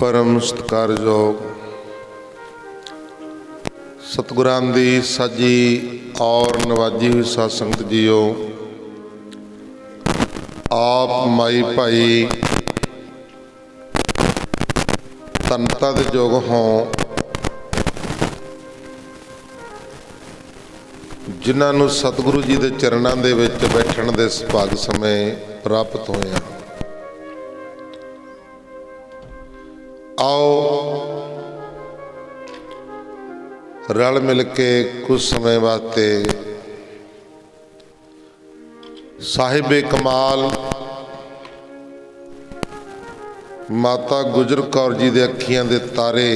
परम सत्कारयोग सतगुरां दी साजी और नवाजी हुई साध संगत जीओ, आप माई भाई धनता दे योग हों जिन्होंने सतगुरु जी के चरणों के विच बैठण दे सुभाग समय प्राप्त होया। आओ रल मिल के कुछ समय वास्ते साहिबे कमाल माता गुजर कौर जी दे अखियां दे तारे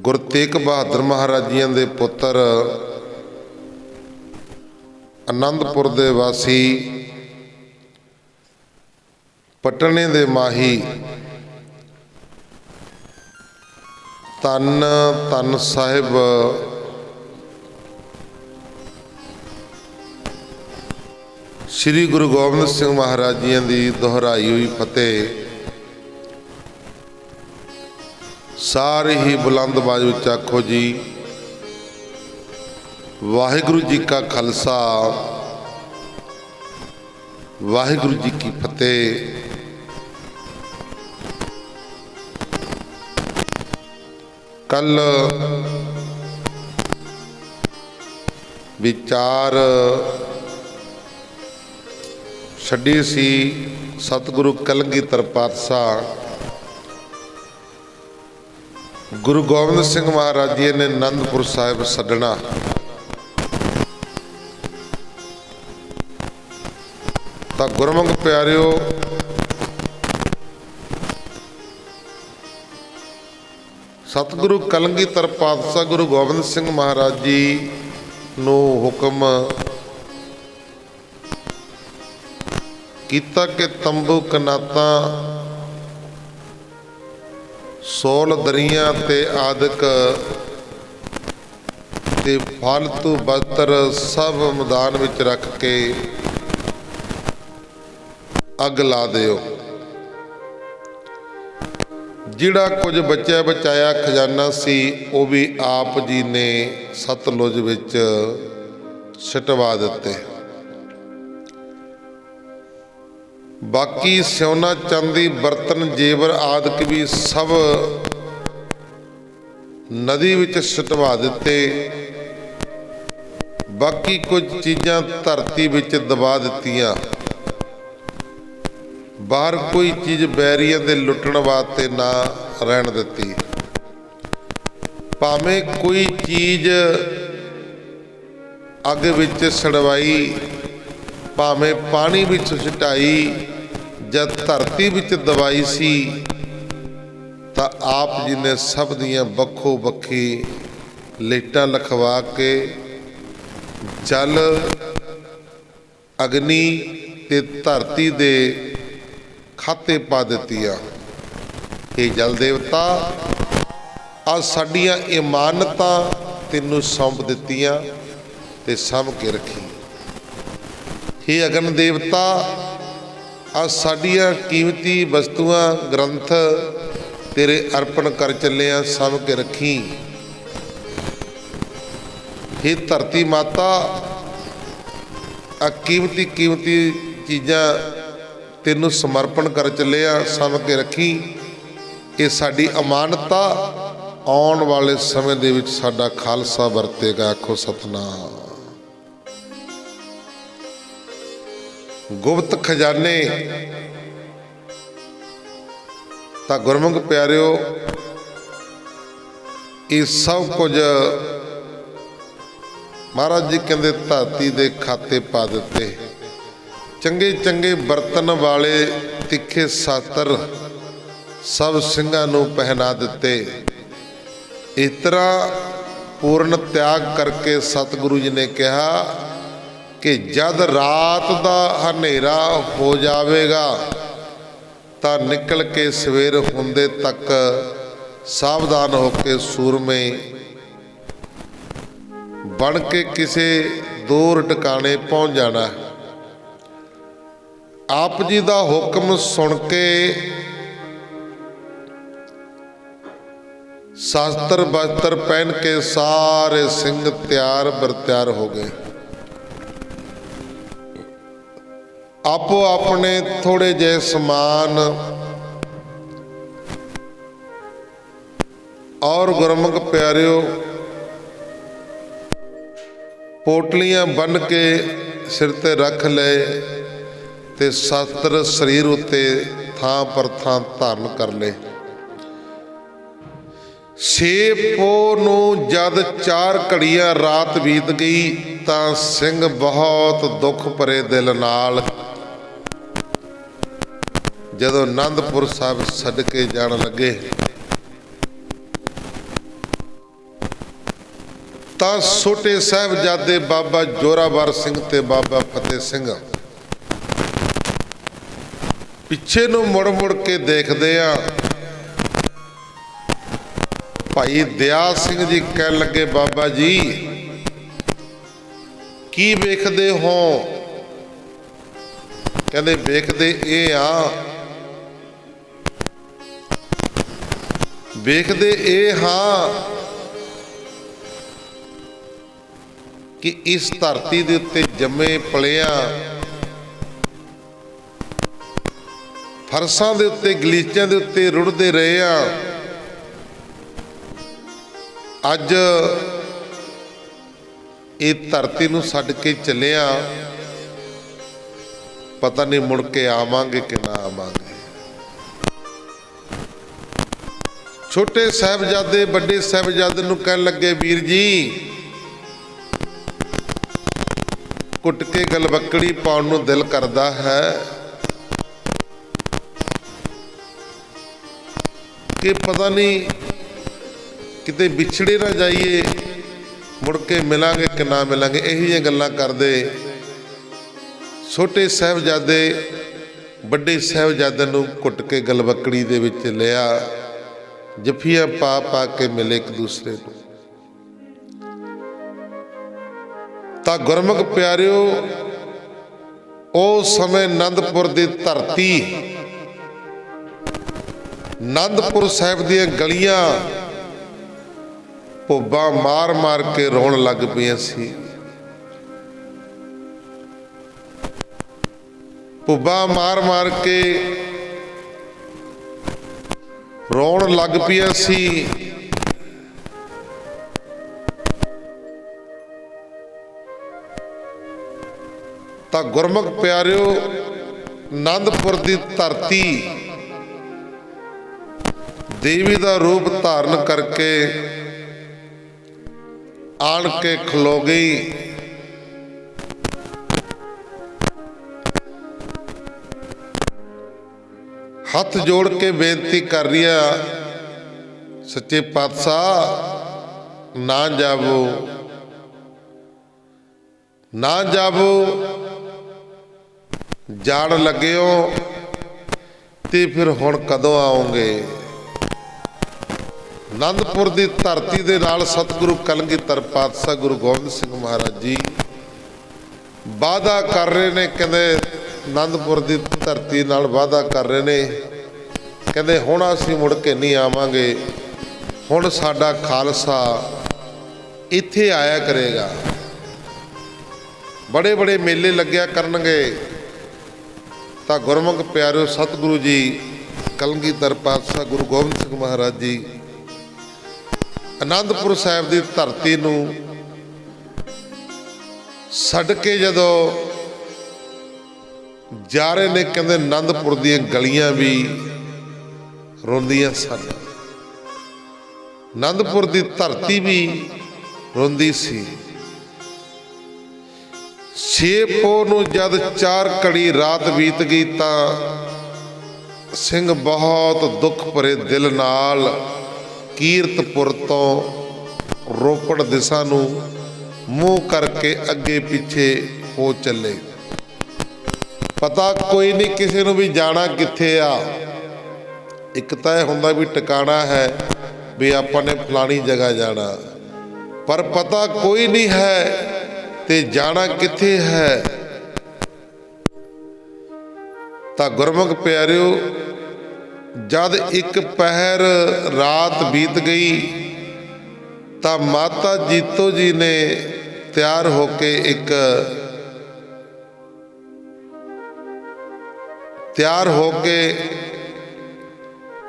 गुरु तेग बहादुर महाराज जी दे पुत्र आनंदपुर दे वासी पटने दे माही धन धन साहिब श्री गुरु गोबिंद सिंह महाराज जी की दोहराई हुई फतेह सारे ही बुलंद आवाज विच आखो जी, वाहिगुरु जी का खालसा वाहिगुरु जी की फतेह। कल विचार छड्डी सी सतगुरु कलगीधर पातशाह गुरु गोबिंद सिंह महाराज जी ने आनंदपुर साहिब छड्डना। तो गुरमुख प्यारिओ, सतगुरु कलगीधर पातशाह गुरु गोबिंद सिंह महाराज जी नू हुक्म कीता कि तंबू कनाता सोल दरिया ते आदक ते फालतू बस्तर सब मैदान विच रख के अग ला दिओ। जिहड़ा कुछ बचा बचाया खजाना सी वो भी आप जी ने सतलुज विच सटवा दिते। बाकी सोना चांदी बर्तन जेवर आदि भी सब नदी विच सटवा दिते। बाकी कुछ चीज़ां धरती विच दबा दित्तियां। बाहर कोई चीज़ बैरियां दे लुटण वास्ते ना रहन दिती। भावें कोई चीज़ अग विच सड़वाई, भावें पानी विच सिटाई जब धरती विच दबाई सी, तां आप जी ने सब दियां बखो बखी लेटां लखवा के जल अग्नि ते धरती दे खाते पा दित्तियां। ये जल देवता आ साडियां इमानतां तैनूं सौंप दित्तियां ते साਂਭ के रखी। हे अगन देवता आ साडियां कीमती वस्तुआं ग्रंथ तेरे अर्पण कर चलिया, साਂਭ के रखी। हे धरती माता आ कीमती कीमती चीज़ां तेनू समर्पण कर चले, साਂਭ के रखी। ये साडी अमानता आने वाले समय दे विच साडा खालसा वरतेगा। आखो सतनाम। गुप्त खजाने तां गुरमुख प्यारिओ, ये सब कुछ महाराज जी कहते धरती दे खाते पा दिते। चंगे चंगे बर्तन वाले तिखे सातर सब ਸਿੰਘਾਂ ਨੂੰ पहना दिते। इस तरह पूर्ण त्याग करके सतगुरु जी ने कहा कि जद रात का हनेरा हो जाएगा तो निकल के सवेर होंदे तक सावधान होकर सूरमे बन के किसी दूर टिकाने पहुँच जाना। आप जी का हुक्म सुन के शास्त्र वस्त्र पहन के सारे सिंह तैयार बरत्यार हो गए। आपो अपने थोड़े जे समान और गुरमुख प्यारियों पोटलियां बन के सिर ते रख ले ते शस्त्र शरीर उत्ते थां पर थां धारण कर ले। 6 पोह नूं जद 4 घड़ियां रात बीत गई तां सिंह बहुत दुख भरे दिल नाल जदों आनंदपुर साहिब छड्ड के जाण लगे तां छोटे साहिबजादे बाबा जोरावर सिंह ते बाबा फतेह सिंह पिछे नूं मुड़ मुड़ के देखदे आ। भाई दया सिंह जी कह लगे बाबा जी की वेखदे हो? कहते वेखदे ये आ वेखदे ये हाँ कि इस धरती दे उत्ते जम्मे पलिया फरसां दे उत्ते गलीचियां दे उत्ते रुड़दे रहे आ। अज ये धरती नूं छड्ड के चलिया पता नहीं मुड़ के आवांगे कि ना आवांगे। छोटे साहिबजादे बड़े साहिबजादे नूं कहण लगे वीर जी कुट के गलबकड़ी पाउण नूं दिल करदा है कि पता नहीं किते विछड़े ना जाइए मुड़ के मिलांगे कि ना मिलांगे। यही गल्लां करदे छोटे साहिबजादे बड़े साहिबजादे नूं कुट के गलबकड़ी दे विच लिया जफियां पा पा के मिले एक दूसरे नूं। तां गुरमुख प्यारिओ उस समय आनंदपुर दी धरती आनंदपुर साहिब दीयां गलियां भुब्बा मार मार के रोण लग पईयां सी। भुब्बा मार मार के रोण लग पईयां सी। तां गुरमुख प्यारिओ आनंदपुर दी धरती देवी का रूप धारण करके आन के खलो गई। हथ जोड़ के बेनती कर रही है सच्चे पातशाह ना जावो ना जावो जान लगे हो ते फिर हुण कदों आओगे। आनंदपुर की धरती के नाल सतगुरु कलगीधर पातशाह गुरु गोबिंद सिंह महाराज जी वादा कर रहे ने। कहते आनंदपुर की धरती नाल वादा कर रहे ने कहते हुण असीं मुड़ के नहीं आवांगे हुण साडा खालसा इत्थे आया करेगा। बड़े बड़े मेले लग्या करनगे। तां गुरमुख प्यारिओ सतगुरु जी कलगीधर पातशाह गुरु गोबिंद सिंह महाराज जी आनंदपुर साहिब की धरती नूं छड्ड के जदों जा रहे ने कहते आनंदपुर दीयां गलियां भी रोंदियां सन। आनंदपुर की धरती भी रोंदी सी। 6 पोह नूं जद 4 घड़ी रात बीत गई तां सिंह बहुत दुख भरे दिल नाल कीरतपुर तो रोपड़ दिशा नूं मूँह करके अगे पिछे हो चले। पता कोई नहीं किसी नूं भी जाना कित्थे आ। एक तो यह हुंदा भी टिकाणा है भी आपां ने फलानी जगह जाना पर पता कोई नहीं है ते जाना कित्थे है। ਤਾਂ ਗੁਰਮੁਖ ਪਿਆਰਿਓ, ਜਦ ਇੱਕ ਪਹਿਰ ਰਾਤ ਬੀਤ ਗਈ ਤਾਂ ਮਾਤਾ ਜੀਤੋ ਜੀ ਨੇ ਤਿਆਰ ਹੋ ਕੇ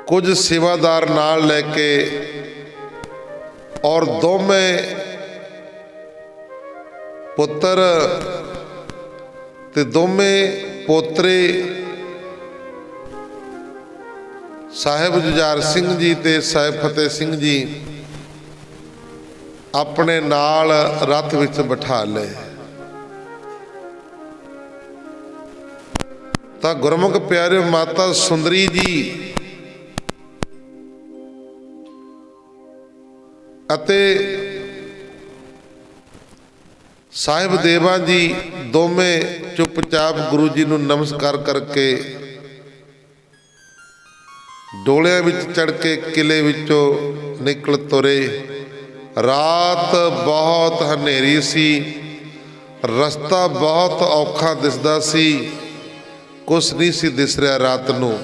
ਕੁਝ ਸੇਵਾਦਾਰ ਨਾਲ ਲੈ ਕੇ ਔਰ ਦੋਵੇਂ ਪੁੱਤਰ ਤੇ ਦੋਵੇਂ ਪੋਤਰੇ ਸਾਹਿਬ ਜੁਝਾਰ ਸਿੰਘ ਜੀ ਤੇ ਸਾਹਿਬ ਫਤਿਹ ਸਿੰਘ ਜੀ ਆਪਣੇ ਨਾਲ ਰੱਥ ਵਿੱਚ ਬਿਠਾ ਲਏ। ਤਾਂ ਗੁਰਮੁਖ ਪਿਆਰਿਓ, ਮਾਤਾ ਸੁੰਦਰੀ ਜੀ ਅਤੇ ਸਾਹਿਬ ਦੇਵਾ ਜੀ ਦੋਵੇਂ ਚੁੱਪਚਾਪ ਗੁਰੂ ਜੀ ਨੂੰ ਨਮਸਕਾਰ ਕਰਕੇ ਡੋਲਿਆਂ ਵਿੱਚ ਚੜ੍ਹ ਕੇ ਕਿਲੇ ਵਿੱਚੋਂ ਨਿਕਲ ਤੁਰੇ। ਰਾਤ ਬਹੁਤ ਹਨੇਰੀ ਸੀ, ਰਸਤਾ ਬਹੁਤ ਔਖਾ ਦਿਸਦਾ ਸੀ, ਕੁਛ ਨਹੀਂ ਸੀ ਦਿਸ ਰਿਹਾ ਰਾਤ ਨੂੰ।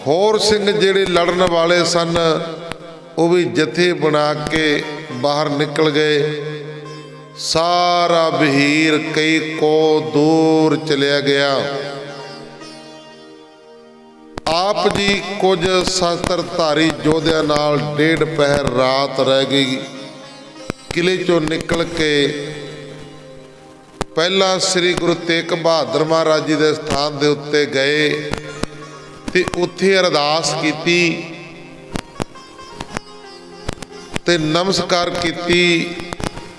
ਹੋਰ ਸਿੰਘ ਜਿਹੜੇ ਲੜਨ ਵਾਲੇ ਸਨ ਉਹ ਵੀ ਜਥੇ ਬਣਾ ਕੇ ਬਾਹਰ ਨਿਕਲ ਗਏ। ਸਾਰਾ ਬਹੀਰ ਕਈ ਕੋ ਦੂਰ ਚਲਿਆ ਗਿਆ। ਆਪ ਜੀ ਕੁਝ ਸ਼ਸਤਰਧਾਰੀ ਯੋਧਿਆਂ ਨਾਲ ਡੇਢ ਪਹਿਰ ਰਾਤ ਰਹਿ ਗਈ। ਕਿਲੇ ਚੋਂ ਨਿਕਲ ਕੇ ਪਹਿਲਾਂ ਸ੍ਰੀ ਗੁਰੂ ਤੇਗ ਬਹਾਦਰ ਮਹਾਰਾਜ ਜੀ ਦੇ ਸਥਾਨ ਦੇ ਉੱਤੇ ਗਏ ਤੇ ਉੱਥੇ ਅਰਦਾਸ ਕੀਤੀ ਤੇ ਨਮਸਕਾਰ ਕੀਤੀ।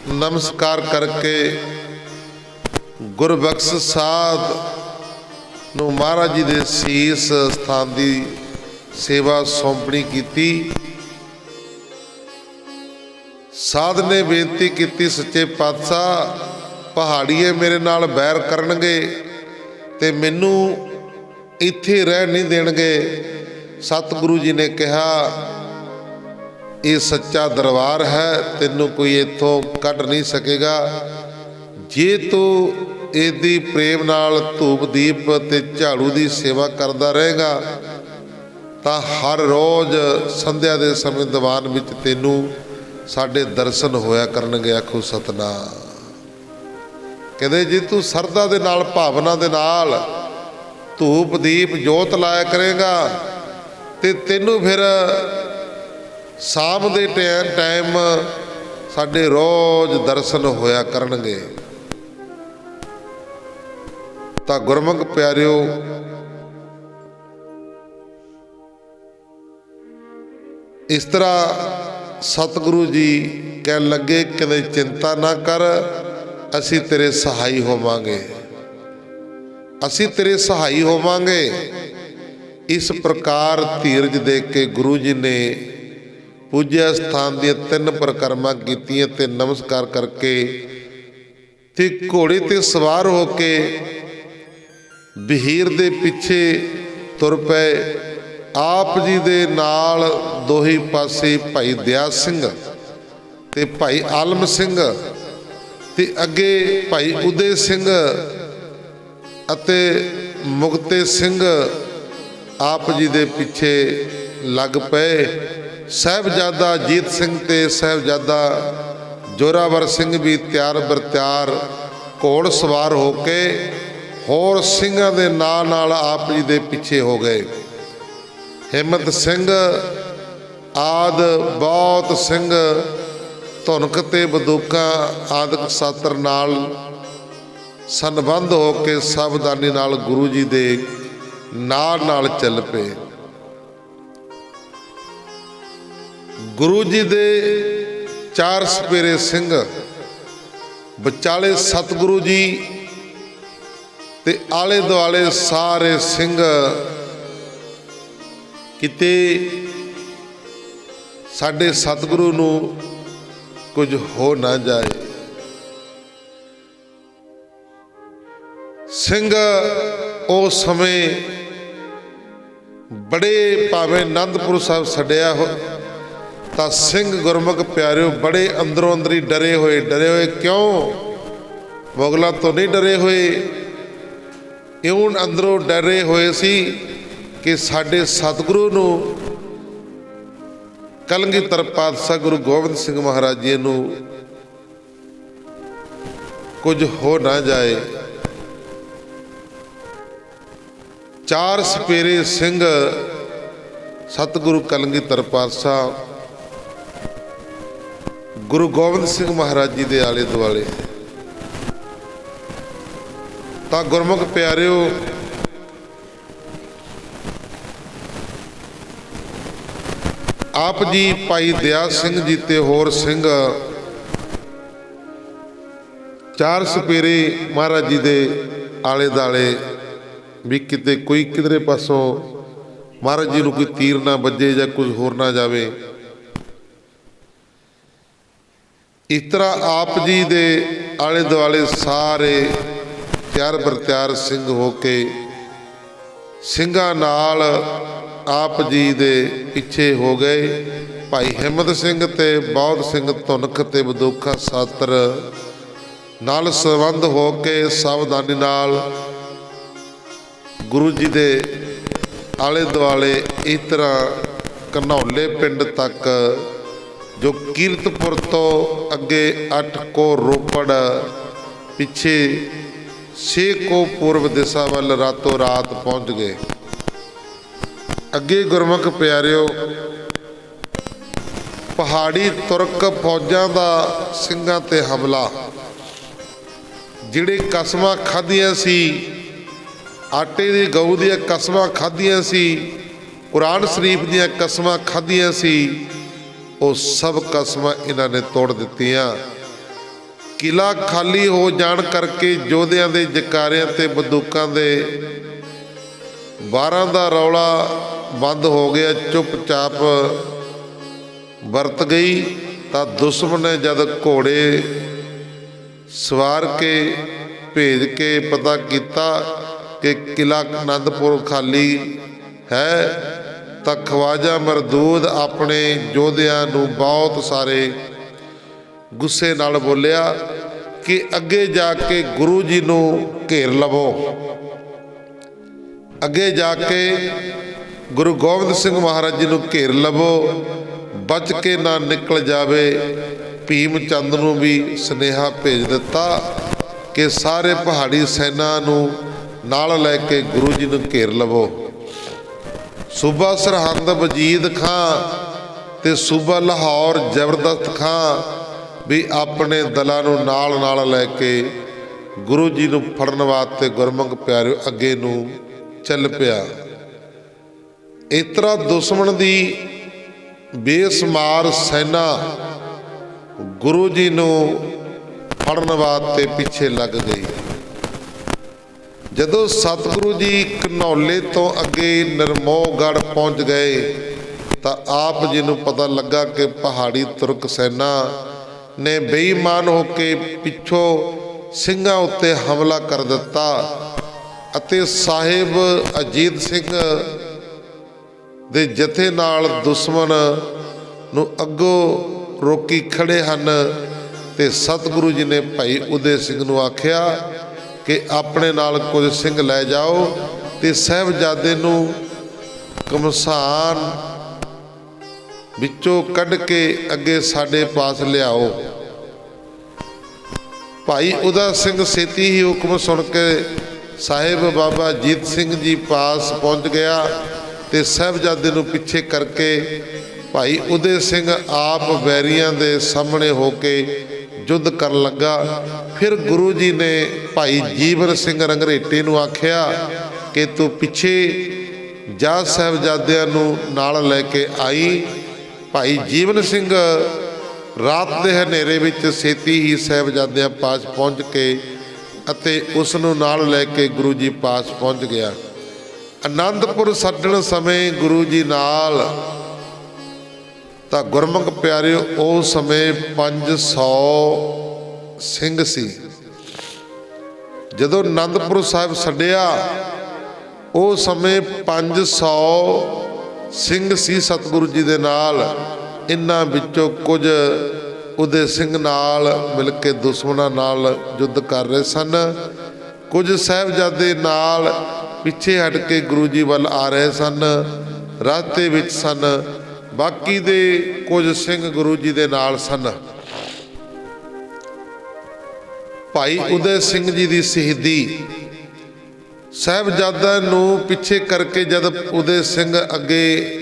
ਨਮਸਕਾਰ ਕਰਕੇ ਗੁਰਬਖਸ਼ ਸਾਧ ਨੂੰ ਮਹਾਰਾਜ ਜੀ ਦੇ ਸੀਸ ਸਥਾਨ ਦੀ ਸੇਵਾ ਸੌਂਪਣੀ ਕੀਤੀ। ਸਾਧ ਨੇ ਬੇਨਤੀ ਕੀਤੀ, ਸੱਚੇ ਪਾਤਸ਼ਾਹ, ਪਹਾੜੀਏ ਮੇਰੇ ਨਾਲ ਬੈਰ ਕਰਨਗੇ ਤੇ ਮੈਨੂੰ ਇੱਥੇ ਰਹਿ ਨਹੀਂ ਦੇਣਗੇ। ਸਤਿਗੁਰੂ ਜੀ ਨੇ ਕਿਹਾ, ਇਹ ਸੱਚਾ ਦਰਬਾਰ ਹੈ, ਤੈਨੂੰ ਕੋਈ ਇੱਥੋਂ ਕੱਢ ਨਹੀਂ ਸਕੇਗਾ। ਜੇ ਤੂੰ ਇਹਦੀ ਪ੍ਰੇਮ ਨਾਲ ਧੂਪ ਦੀਪ ਤੇ ਝਾੜੂ ਦੀ ਸੇਵਾ ਕਰਦਾ ਰਹੇਗਾ ਤਾਂ ਹਰ ਰੋਜ਼ ਸੰਧਿਆ ਦੇ ਸਮੇਂ ਦੀਵਾਨ ਵਿੱਚ ਤੈਨੂੰ ਸਾਡੇ ਦਰਸ਼ਨ ਹੋਇਆ ਕਰਨਗੇ। ਆਖੋ ਸਤਨਾਮ। ਕਹਿੰਦੇ ਜੇ ਤੂੰ ਸਰਦਾ ਦੇ ਨਾਲ, ਭਾਵਨਾ ਦੇ ਨਾਲ ਧੂਪ ਦੀਪ ਜੋਤ ਲਾਇਆ ਕਰੇਗਾ ਤੇ ਤੈਨੂੰ ਫਿਰ ਸ਼ਾਮ ਦੇ ਟਾਈਮ ਸਾਡੇ ਰੋਜ਼ ਦਰਸ਼ਨ ਹੋਇਆ ਕਰਨਗੇ। ਤਾਂ ਗੁਰਮੁਖ ਪਿਆਰਿਓ, ਇਸ ਤਰ੍ਹਾਂ ਸਤਿਗੁਰੂ ਜੀ ਕਹਿਣ ਲੱਗੇ, ਕਹਿੰਦੇ ਚਿੰਤਾ ਨਾ ਕਰ, ਅਸੀਂ ਤੇਰੇ ਸਹਾਈ ਹੋਵਾਂਗੇ, ਅਸੀਂ ਤੇਰੇ ਸਹਾਈ ਹੋਵਾਂਗੇ। ਇਸ ਪ੍ਰਕਾਰ ਧੀਰਜ ਦੇ ਕੇ ਗੁਰੂ ਜੀ ਨੇ ਪੂਜਿਆ ਸਥਾਨ ਦੀਆਂ 3 ਪਰਿਕਰਮਾ ਕੀਤੀਆਂ ਤੇ ਨਮਸਕਾਰ ਕਰਕੇ ਤੇ ਘੋੜੇ ਤੇ ਸਵਾਰ ਹੋ ਕੇ ਬਹੀਰ ਦੇ ਪਿੱਛੇ ਤੁਰ ਪਏ। ਆਪ ਜੀ ਦੇ ਨਾਲ ਦੋਹੀ ਪਾਸੇ ਭਾਈ ਦਿਆ ਸਿੰਘ ਤੇ ਭਾਈ ਆਲਮ ਸਿੰਘ ਤੇ ਅੱਗੇ ਭਾਈ ਉਦੇ ਸਿੰਘ ਅਤੇ ਮੁਕਤੇ ਸਿੰਘ ਆਪ ਜੀ ਦੇ ਪਿੱਛੇ ਲੱਗ ਪਏ। ਸਾਹਿਬਜ਼ਾਦਾ ਅਜੀਤ ਸਿੰਘ ਤੇ ਸਾਹਿਬਜ਼ਾਦਾ ਜੋਰਾਵਰ ਸਿੰਘ ਵੀ ਤਿਆਰ ਬਰ ਤਿਆਰ ਘੋੜ ਸਵਾਰ ਹੋ ਕੇ ਹੋਰ ਸਿੰਘਾਂ ਦੇ ਨਾਲ ਆਪ ਜੀ ਦੇ ਪਿੱਛੇ ਹੋ ਗਏ। ਹਿੰਮਤ ਸਿੰਘ ਆਦ ਬਹੁਤ ਸਿੰਘ ਧੁਨਕ ਤੇ ਬੰਦੂਕਾਂ ਆਦਿਕ ਸਾਤਰ ਨਾਲ ਸੰਬੰਧ ਹੋ ਕੇ ਸਾਵਧਾਨੀ ਨਾਲ ਗੁਰੂ ਜੀ ਦੇ ਨਾਲ ਚੱਲ ਪਏ। ਗੁਰੂ ਜੀ ਦੇ 4 ਸਪੇਰੇ ਸਿੰਘ, ਵਿਚਾਲੇ ਸਤਿਗੁਰੂ ਜੀ ਤੇ ਆਲੇ ਦੁਆਲੇ ਸਾਰੇ ਸਿੰਘ, ਕਿਤੇ ਸਾਡੇ ਸਤਿਗੁਰੂ ਨੂੰ ਕੁਝ ਹੋ ਨਾ ਜਾਏ। ਸਿੰਘ ਉਸ ਸਮੇਂ ਬੜੇ, ਭਾਵੇਂ ਆਨੰਦਪੁਰ ਸਾਹਿਬ ਛੱਡਿਆ ਹੋ ਤਾਂ ਸਿੰਘ ਗੁਰਮੁਖ ਪਿਆਰਿਓ ਬੜੇ ਅੰਦਰੋਂ ਅੰਦਰੀ ਡਰੇ ਹੋਏ। ਕਿਉਂ? ਮੁਗਲਾਂ ਤੋਂ ਨਹੀਂ ਡਰੇ ਹੋਏ, ਇਉਂ ਅੰਦਰੋਂ ਡਰੇ ਹੋਏ ਸੀ ਕਿ ਸਾਡੇ ਸਤਿਗੁਰੂ ਨੂੰ, ਕਲਗੀਧਰ ਪਾਤਸ਼ਾਹ ਗੁਰੂ ਗੋਬਿੰਦ ਸਿੰਘ ਮਹਾਰਾਜ ਜੀ ਨੂੰ ਕੁਝ ਹੋ ਨਾ ਜਾਏ। ਚਾਰ ਸਪੇਰੇ ਸਿੰਘ ਸਤਿਗੁਰੂ ਕਲਗੀਧਰ ਪਾਤਸ਼ਾਹ ਗੁਰੂ ਗੋਬਿੰਦ ਸਿੰਘ ਮਹਾਰਾਜ ਜੀ ਦੇ ਆਲੇ ਦੁਆਲੇ। ਤਾਂ ਗੁਰਮੁਖ ਪਿਆਰਿਓ, ਆਪ ਜੀ ਭਾਈ ਦਇਆ ਸਿੰਘ ਜੀ ਤੇ ਹੋਰ ਸਿੰਘ ਚਾਰ ਸਪੇਰੇ ਮਹਾਰਾਜ ਜੀ ਦੇ ਆਲੇ ਦੁਆਲੇ ਵੀ ਕਿਤੇ ਕੋਈ ਕਿਧਰੇ ਪਾਸੋਂ ਮਹਾਰਾਜ ਜੀ ਨੂੰ ਕੋਈ ਤੀਰ ਨਾ ਵੱਜੇ ਜਾਂ ਕੁਝ ਹੋਰ ਨਾ ਜਾਵੇ। ਇਸ ਤਰ੍ਹਾਂ ਆਪ ਜੀ ਦੇ ਆਲੇ ਦੁਆਲੇ ਸਾਰੇ ਤਿਆਰ ਬਰ ਤਿਆਰ ਸਿੰਘ ਹੋ ਕੇ ਸਿੰਘਾਂ ਨਾਲ ਆਪ ਜੀ ਦੇ ਪਿੱਛੇ ਹੋ ਗਏ। ਭਾਈ ਹਿੰਮਤ ਸਿੰਘ ਤੇ ਬੌਧ ਸਿੰਘ ਧੁਨਖ ਤੇ ਬੰਦੂਕਾਂ ਸਾਤਰ ਨਾਲ ਸੰਬੰਧ ਹੋ ਕੇ ਸਾਵਧਾਨੀ ਨਾਲ ਗੁਰੂ ਜੀ ਦੇ ਆਲੇ ਦੁਆਲੇ ਇਸ ਤਰ੍ਹਾਂ ਘਨੌਲੇ ਪਿੰਡ ਤੱਕ, ਜੋ ਕੀਰਤਪੁਰ ਤੋਂ ਅੱਗੇ 8 ਕੋ ਰੋਪੜ, ਪਿੱਛੇ 6 ਕੋ ਪੂਰਬ ਦਿਸ਼ਾ ਵੱਲ ਰਾਤੋਂ ਰਾਤ ਪਹੁੰਚ ਗਏ। ਅੱਗੇ ਗੁਰਮੁਖ ਪਿਆਰਿਓ, ਪਹਾੜੀ ਤੁਰਕ ਫੌਜਾਂ ਦਾ ਸਿੰਘਾਂ ਤੇ ਹਮਲਾ, ਜਿਹੜੇ ਕਸਮਾਂ ਖਾਧੀਆਂ ਸੀ, ਆਟੇ ਦੀ ਗਊ ਦੀਆਂ ਕਸਮਾਂ ਖਾਧੀਆਂ ਸੀ, ਕੁਰਾਨ ਸ਼ਰੀਫ ਦੀਆਂ ਕਸਮਾਂ ਖਾਧੀਆਂ ਸੀ, ਉਹ ਸਭ ਕਸਮਾਂ ਇਹਨਾਂ ਨੇ ਤੋੜ ਦਿੱਤੀਆਂ। ਕਿਲਾ ਖਾਲੀ ਹੋ ਜਾਣ ਕਰਕੇ ਯੋਧਿਆਂ ਦੇ ਜਕਾਰਿਆਂ ਤੇ ਬੰਦੂਕਾਂ ਦੇ ਵਾਰਾਂ ਦਾ ਰੌਲਾ ਬੰਦ ਹੋ ਗਿਆ। ਚੁੱਪਚਾਪ ਵਰਤ ਗਈ। ਤਾਂ ਦੁਸ਼ਮਣ ਨੇ ਜਦ ਘੋੜੇ ਸਵਾਰ ਕੇ ਭੇਜ ਕੇ ਪਤਾ ਕੀਤਾ ਕਿ ਕਿਲਾ ਆਨੰਦਪੁਰ ਖਾਲੀ ਹੈ, ਤਾਂ ਖਵਾਜਾ ਮਰਦੂਦ ਆਪਣੇ ਯੋਧਿਆਂ ਨੂੰ ਬਹੁਤ ਸਾਰੇ ਗੁੱਸੇ ਨਾਲ ਬੋਲਿਆ ਕਿ ਅੱਗੇ ਜਾ ਕੇ ਗੁਰੂ ਜੀ ਨੂੰ ਘੇਰ ਲਵੋ, ਅੱਗੇ ਜਾ ਕੇ ਗੁਰੂ ਗੋਬਿੰਦ ਸਿੰਘ ਮਹਾਰਾਜ ਜੀ ਨੂੰ ਘੇਰ ਲਵੋ, ਬਚ ਕੇ ਨਾ ਨਿਕਲ ਜਾਵੇ। ਭੀਮ ਚੰਦ ਨੂੰ ਵੀ ਸੁਨੇਹਾ ਭੇਜ ਦਿੱਤਾ ਕਿ ਸਾਰੇ ਪਹਾੜੀ ਸੈਨਾ ਨੂੰ ਨਾਲ ਲੈ ਕੇ ਗੁਰੂ ਜੀ ਨੂੰ ਘੇਰ ਲਵੋ। ਸੂਬਾ ਸਰਹੰਦ ਵਜੀਦ ਖਾਂ ਤੇ ਸੂਬਾ ਲਾਹੌਰ ਜ਼ਬਰਦਸਤ ਖਾਂ ਵੀ ਆਪਣੇ ਦਲਾਂ ਨੂੰ ਨਾਲ ਲੈ ਕੇ ਗੁਰੂ ਜੀ ਨੂੰ ਫੜਨ ਵਾਸਤੇ ਗੁਰਮੁਖ ਪਿਆਰਿਓ ਅੱਗੇ ਨੂੰ ਚੱਲ ਪਿਆ। ਇਸ ਤਰ੍ਹਾਂ ਦੁਸ਼ਮਣ ਦੀ ਬੇਸ਼ੁਮਾਰ ਸੈਨਾ ਗੁਰੂ ਜੀ ਨੂੰ ਫੜਨ ਵਾਸਤੇ ਪਿੱਛੇ ਲੱਗ ਗਈ। ਜਦੋਂ ਸਤਿਗੁਰੂ ਜੀ ਘਨੌਲੇ ਤੋਂ ਅੱਗੇ ਨਿਰਮੋਹਗੜ੍ਹ ਪਹੁੰਚ ਗਏ ਤਾਂ ਆਪ ਜੀ ਨੂੰ ਪਤਾ ਲੱਗਾ ਕਿ ਪਹਾੜੀ ਤੁਰਕ ਸੈਨਾ ਨੇ ਬੇਈਮਾਨ ਹੋ ਕੇ ਪਿੱਛੋਂ ਸਿੰਘਾਂ ਉੱਤੇ ਹਮਲਾ ਕਰ ਦਿੱਤਾ ਅਤੇ ਸਾਹਿਬ ਅਜੀਤ ਸਿੰਘ ਦੇ ਜਥੇ ਨਾਲ ਦੁਸ਼ਮਣ ਨੂੰ ਅੱਗੋਂ ਰੋਕੀ ਖੜੇ ਹਨ। ਤੇ ਸਤਿਗੁਰੂ ਜੀ ਨੇ ਭਾਈ ਉਦੇ ਸਿੰਘ ਨੂੰ ਆਖਿਆ ਕਿ ਆਪਣੇ ਨਾਲ ਕੁਝ ਸਿੰਘ ਲੈ ਜਾਓ ਤੇ ਸਾਹਿਬਜ਼ਾਦੇ ਨੂੰ ਘਮਸਾਨ ਵਿੱਚੋਂ ਕੱਢ ਕੇ ਅੱਗੇ ਸਾਡੇ ਪਾਸ ਲਿਆਓ। ਭਾਈ ਉਦਾ ਸਿੰਘ ਛੇਤੀ ਹੀ ਹੁਕਮ ਸੁਣ ਕੇ ਸਾਹਿਬ ਬਾਬਾ ਅਜੀਤ ਸਿੰਘ ਜੀ ਪਾਸ ਪਹੁੰਚ ਗਿਆ ਤੇ ਸਾਹਿਬਜ਼ਾਦੇ ਨੂੰ ਪਿੱਛੇ ਕਰਕੇ ਭਾਈ ਉਦੇ ਸਿੰਘ ਆਪ ਵੈਰੀਆਂ ਦੇ ਸਾਹਮਣੇ ਹੋ ਕੇ ਯੁੱਧ ਕਰਨ ਲੱਗਾ। ਫਿਰ ਗੁਰੂ ਜੀ ਨੇ ਭਾਈ ਜੀਵਨ ਸਿੰਘ ਰੰਗਰੇਟੇ ਨੂੰ ਆਖਿਆ ਕਿ ਤੂੰ ਪਿੱਛੇ ਜਾ, ਸਾਹਿਬਜ਼ਾਦਿਆਂ ਨੂੰ ਨਾਲ ਲੈ ਕੇ ਆਈ। ਭਾਈ ਜੀਵਨ ਸਿੰਘ ਰਾਤ ਦੇ ਹਨੇਰੇ ਵਿੱਚ ਛੇਤੀ ਹੀ ਸਾਹਿਬਜ਼ਾਦਿਆਂ ਪਾਸ ਪਹੁੰਚ ਕੇ ਅਤੇ ਉਸ ਨੂੰ ਨਾਲ ਲੈ ਕੇ ਗੁਰੂ ਜੀ ਪਾਸ ਪਹੁੰਚ ਗਿਆ। ਆਨੰਦਪੁਰ ਛੱਡਣ ਸਮੇਂ ਗੁਰੂ ਜੀ ਨਾਲ ਤਾਂ ਗੁਰਮੁਖ ਪਿਆਰਿਓ ਉਸ ਸਮੇਂ 500 ਸਿੰਘ ਸੀ। ਜਦੋਂ ਆਨੰਦਪੁਰ ਸਾਹਿਬ ਛੱਡਿਆ ਉਸ ਸਮੇਂ 500 ਸਿੰਘ ਸੀ ਸਤਿਗੁਰੂ ਜੀ ਦੇ ਨਾਲ। ਇਹਨਾਂ ਵਿੱਚੋਂ ਕੁਝ ਉਦੇ ਸਿੰਘ ਨਾਲ ਮਿਲ ਕੇ ਦੁਸ਼ਮਣਾਂ ਨਾਲ ਯੁੱਧ ਕਰ ਰਹੇ ਸਨ, ਕੁਝ ਸਾਹਿਬਜ਼ਾਦੇ ਨਾਲ ਪਿੱਛੇ ਹਟ ਕੇ ਗੁਰੂ ਜੀ ਵੱਲ ਆ ਰਹੇ ਸਨ, ਰਸਤੇ ਵਿੱਚ ਸਨ। ਬਾਕੀ ਦੇ ਕੁਝ ਸਿੰਘ ਗੁਰੂ ਜੀ ਦੇ ਨਾਲ ਸਨ। ਭਾਈ ਉਦੈ ਸਿੰਘ ਜੀ ਦੀ ਸ਼ਹੀਦੀ, ਸਾਹਿਬਜ਼ਾਦਿਆਂ ਨੂੰ ਪਿੱਛੇ ਕਰਕੇ ਜਦ ਉਦੈ ਸਿੰਘ ਅੱਗੇ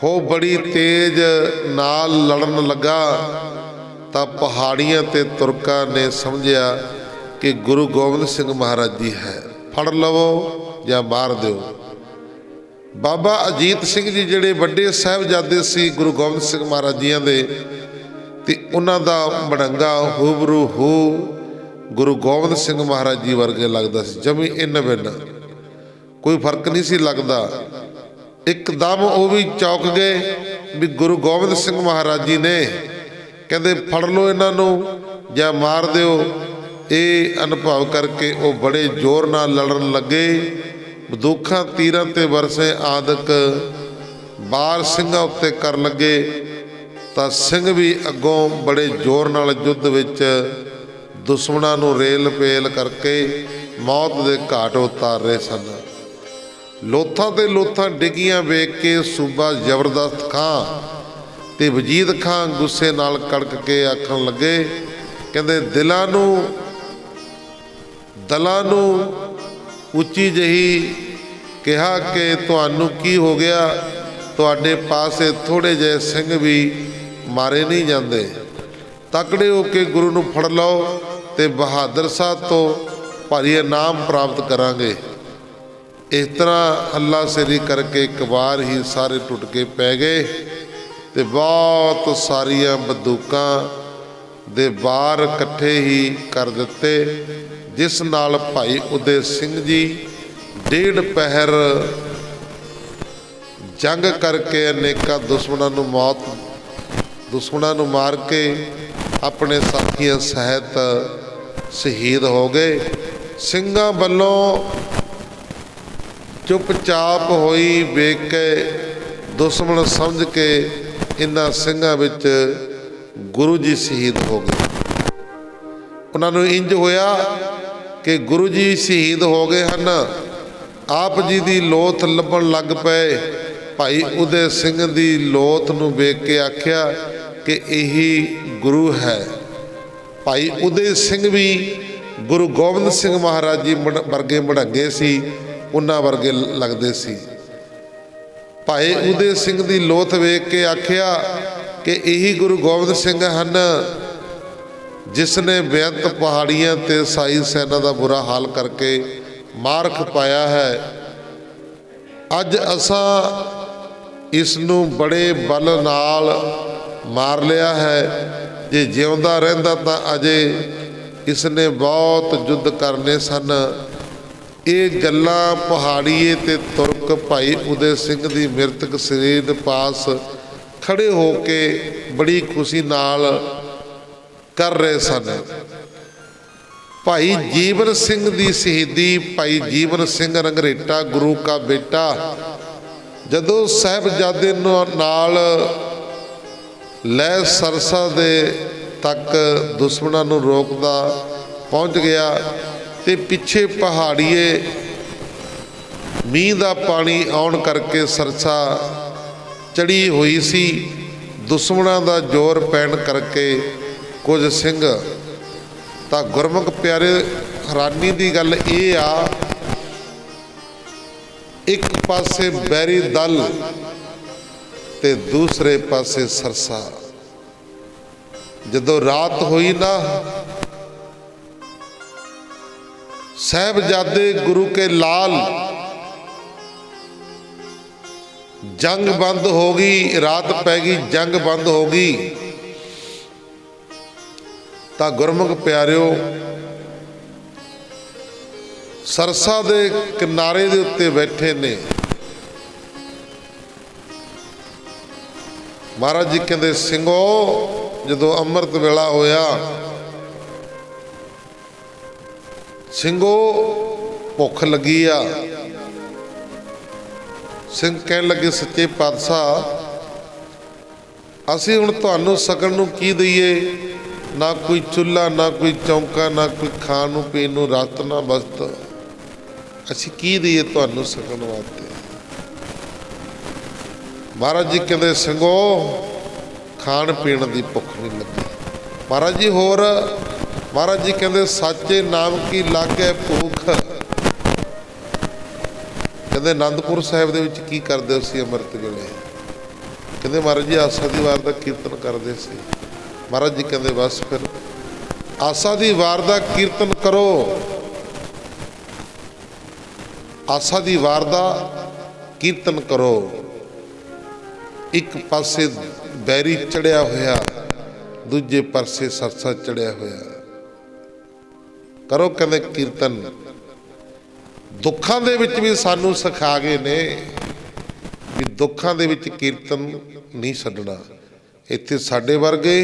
ਹੋ ਬੜੀ ਤੇਜ਼ ਨਾਲ ਲੜਨ ਲੱਗਾ ਤਾਂ ਪਹਾੜੀਆਂ ਤੇ ਤੁਰਕਾਂ ਨੇ ਸਮਝਿਆ ਕਿ ਗੁਰੂ ਗੋਬਿੰਦ ਸਿੰਘ ਮਹਾਰਾਜ ਜੀ ਹੈ, ਫੜ ਲਵੋ ਜਾਂ ਮਾਰ ਦਿਓ। ਬਾਬਾ ਅਜੀਤ ਸਿੰਘ ਜੀ ਜਿਹੜੇ ਵੱਡੇ ਸਾਹਿਬਜ਼ਾਦੇ ਸੀ ਗੁਰੂ ਗੋਬਿੰਦ ਸਿੰਘ ਮਹਾਰਾਜ ਜੀਆਂ ਦੇ, ਤੇ ਉਹਨਾਂ ਦਾ ਬੜੰਗਾ ਹੂਬਰੂ ਹੂ ਗੁਰੂ ਗੋਬਿੰਦ ਸਿੰਘ ਮਹਾਰਾਜ ਜੀ ਵਰਗੇ ਲੱਗਦਾ ਸੀ, ਜਮੀ ਇੰਨ ਬਿੰਨ, ਕੋਈ ਫਰਕ ਨਹੀਂ ਸੀ ਲੱਗਦਾ। ਇੱਕਦਮ ਉਹ ਵੀ ਚੌਕ ਗਏ ਵੀ ਗੁਰੂ ਗੋਬਿੰਦ ਸਿੰਘ ਮਹਾਰਾਜ ਜੀ ਨੇ, ਕਹਿੰਦੇ ਫੜ ਲਓ ਇਹਨਾਂ ਨੂੰ ਜਾਂ ਮਾਰ ਦਿਓ। ਇਹ ਅਨੁਭਵ ਕਰਕੇ ਉਹ ਬੜੇ ਜ਼ੋਰ ਨਾਲ ਲੜਨ ਲੱਗੇ। ਬੰਦੂਕਾਂ ਤੀਰਾਂ ਤੇ ਵਰਸੇ ਆਦਿਕ ਬਾਰ ਸਿੰਘਾਂ ਉੱਤੇ ਕਰਨ ਲੱਗੇ ਤਾਂ ਸਿੰਘ ਵੀ ਅੱਗੋਂ ਬੜੇ ਜ਼ੋਰ ਨਾਲ ਯੁੱਧ ਵਿੱਚ ਦੁਸ਼ਮਣਾਂ ਨੂੰ ਰੇਲ ਪੇਲ ਕਰਕੇ ਮੌਤ ਦੇ ਘਾਟ ਉਤਾਰ ਰਹੇ ਸਨ। ਲੋਥਾਂ ਤੇ ਲੋਥਾਂ ਡਿੱਗੀਆਂ ਵੇਖ ਕੇ ਸੂਬਾ ਜ਼ਬਰਦਸਤ ਖਾਂ ਤੇ ਵਜੀਦ ਖਾਂ ਗੁੱਸੇ ਨਾਲ ਕੜਕ ਕੇ ਆਖਣ ਲੱਗੇ, ਕਹਿੰਦੇ ਦਲਾਂ ਨੂੰ ਉੱਚੀ ਜਿਹੀ ਕਿਹਾ ਕਿ ਤੁਹਾਨੂੰ ਕੀ ਹੋ ਗਿਆ, ਤੁਹਾਡੇ ਪਾਸੇ ਥੋੜ੍ਹੇ ਜਿਹੇ ਸਿੰਘ ਵੀ ਮਾਰੇ ਨਹੀਂ ਜਾਂਦੇ, ਤਕੜੇ ਹੋ ਕੇ ਗੁਰੂ ਨੂੰ ਫੜ ਲਓ ਤੇ ਬਹਾਦਰ ਸਾਹਿਬ ਤੋਂ ਭਾਰੀ ਇਨਾਮ ਪ੍ਰਾਪਤ ਕਰਾਂਗੇ। ਇਸ ਤਰ੍ਹਾਂ ਹੱਲਾ ਸ਼ੇਰੀ ਕਰਕੇ ਇੱਕ ਵਾਰ ਹੀ ਸਾਰੇ ਟੁੱਟ ਕੇ ਪੈ ਗਏ ਤੇ ਬਹੁਤ ਸਾਰੀਆਂ ਬੰਦੂਕਾਂ ਦੇ ਬਾਰ ਇਕੱਠੇ ਹੀ ਕਰ ਦਿੱਤੇ, ਜਿਸ ਨਾਲ ਭਾਈ ਉਦੈ ਸਿੰਘ ਜੀ ਡੇਢ ਪਹਿਰ ਜੰਗ ਕਰਕੇ ਅਨੇਕਾਂ ਦੁਸ਼ਮਣਾਂ ਨੂੰ ਮਾਰ ਕੇ ਆਪਣੇ ਸਾਥੀਆਂ ਸਹਿਤ ਸ਼ਹੀਦ ਹੋ ਗਏ। ਸਿੰਘਾਂ ਵੱਲੋਂ ਚੁੱਪਚਾਪ ਹੋਈ ਵੇਖ ਕੇ ਦੁਸ਼ਮਣ ਸਮਝ ਕੇ ਇਹਨਾਂ ਸਿੰਘਾਂ ਵਿੱਚ ਗੁਰੂ ਜੀ ਸ਼ਹੀਦ ਹੋ ਗਏ। ਉਹਨਾਂ ਨੂੰ ਇੰਜ ਹੋਇਆ ਕਿ ਗੁਰੂ ਜੀ ਸ਼ਹੀਦ ਹੋ ਗਏ ਹਨ। ਆਪ ਜੀ ਦੀ ਲੋਥ ਲੱਭਣ ਲੱਗ ਪਏ। ਭਾਈ ਉਦੈ ਸਿੰਘ ਦੀ ਲੋਥ ਨੂੰ ਵੇਖ ਕੇ ਆਖਿਆ ਕਿ ਇਹੀ ਗੁਰੂ ਹੈ। ਭਾਈ ਉਦੈ ਸਿੰਘ ਵੀ ਗੁਰੂ ਗੋਬਿੰਦ ਸਿੰਘ ਮਹਾਰਾਜ ਜੀ ਵਰਗੇ ਮੜੰਗੇ ਸੀ, ਉਹਨਾਂ ਵਰਗੇ ਲੱਗਦੇ ਸੀ। ਭਾਈ ਉਦੈ ਸਿੰਘ ਦੀ ਲੋਥ ਵੇਖ ਕੇ ਆਖਿਆ ਕਿ ਇਹੀ ਗੁਰੂ ਗੋਬਿੰਦ ਸਿੰਘ ਹਨ, ਜਿਸ ਨੇ ਬੇਅੰਤ ਪਹਾੜੀਆਂ ਤੇ ਸਾਈ ਸੈਨਾ ਦਾ ਬੁਰਾ ਹਾਲ ਕਰਕੇ ਮਾਰ ਖਪਾਇਆ ਹੈ। ਅੱਜ ਅਸਾਂ ਇਸ ਨੂੰ ਬੜੇ ਬਲ ਨਾਲ ਮਾਰ ਲਿਆ ਹੈ। ਜੇ ਜਿਉਂਦਾ ਰਹਿੰਦਾ ਤਾਂ ਅਜੇ ਇਸ ਨੇ ਬਹੁਤ ਯੁੱਧ ਕਰਨੇ ਸਨ। ਇਹ ਗੱਲਾਂ ਪਹਾੜੀਏ ਤੇ ਤੁਰਕ ਭਾਈ ਉਦੈ ਸਿੰਘ ਦੀ ਮ੍ਰਿਤਕ ਸਰੀਰ ਦੇ ਪਾਸ ਖੜੇ ਹੋ ਕੇ ਬੜੀ ਖੁਸ਼ੀ ਨਾਲ ਕਰ ਰਹੇ ਸਨ। ਭਾਈ ਜੀਵਨ ਸਿੰਘ ਦੀ ਸ਼ਹੀਦੀ, ਭਾਈ ਜੀਵਨ ਸਿੰਘ ਰੰਗਰੇਟਾ ਗੁਰੂ ਕਾ ਬੇਟਾ, ਜਦੋਂ ਸਾਹਿਬਜ਼ਾਦੇ ਨਾਲ ਲੈ ਸਰਸਾ ਦੇ ਤੱਕ ਦੁਸ਼ਮਣਾਂ ਨੂੰ ਰੋਕਦਾ ਪਹੁੰਚ ਗਿਆ ਤੇ ਪਿੱਛੇ ਪਹਾੜੀਏ ਮੀਂਹ ਦਾ ਪਾਣੀ ਆਉਣ ਕਰਕੇ ਸਰਸਾ ਚੜੀ ਹੋਈ ਸੀ। ਦੁਸ਼ਮਣਾਂ ਦਾ ਜ਼ੋਰ ਪੈਣ ਕਰਕੇ ਕੁਝ ਸਿੰਘ ਤਾਂ ਗੁਰਮੁਖ ਪਿਆਰੇ, ਹੈਰਾਨੀ ਦੀ ਗੱਲ ਇਹ ਆ, ਇੱਕ ਪਾਸੇ ਬੈਰੀ ਦਲ ਤੇ ਦੂਸਰੇ ਪਾਸੇ ਸਰਸਾ। ਜਦੋਂ ਰਾਤ ਹੋਈ ਨਾ, ਸਾਹਿਬਜ਼ਾਦੇ ਗੁਰੂ ਕੇ ਲਾਲ, ਜੰਗ ਬੰਦ ਹੋ ਗਈ, ਰਾਤ ਪੈ ਗਈ, ਜੰਗ ਬੰਦ ਹੋ ਗਈ। ਤਾਂ ਗੁਰਮੁਖ ਪਿਆਰਿਓ, ਸਰਸਾ ਦੇ ਕਿਨਾਰੇ ਦੇ ਉੱਤੇ ਬੈਠੇ ਨੇ। ਮਹਾਰਾਜ ਜੀ ਕਹਿੰਦੇ, ਸਿੰਘੋ, ਜਦੋਂ ਅੰਮ੍ਰਿਤ ਵੇਲਾ ਹੋਇਆ, ਸਿੰਘੋ ਭੁੱਖ ਲੱਗੀ ਆ। ਸਿੰਘ ਕਹਿਣ ਲੱਗੇ, ਸੱਚੇ ਪਾਤਸ਼ਾਹ, ਅਸੀਂ ਹੁਣ ਤੁਹਾਨੂੰ ਸਕਣ ਨੂੰ ਕੀ ਦਈਏ? ना कोई चुल्हा ना कोई चौंका ना कोई खाण नूं पीण नूं रत ना वस्त। असीं की दईए तुहानूं सकण वास्ते। महाराज जी कहते ਸਿੰਘੋ खाण पीण की भुख नहीं लगी। महाराज जी होर महाराज जी कहते साचे नाम की लागे भूख। कहते आनंदपुर साहिब दे विच की करदे सी अमृत वेले। कहते महाराज जी आसा दी वार दा कीर्तन करदे सी। महाराज जी कहते बस फिर आसा दी वार दा कीर्तन करो। आसा दी वार दा कीर्तन करो। एक पासे बैरी चढ़िया होया दूजे पासे सरसा चढ़िया होया। करो कहते कीर्तन। दुखां दे विच भी सानू सिखा गए ने भी दुखां दे विच कीर्तन नहीं छड्डना। इत्थे साडे वर्गे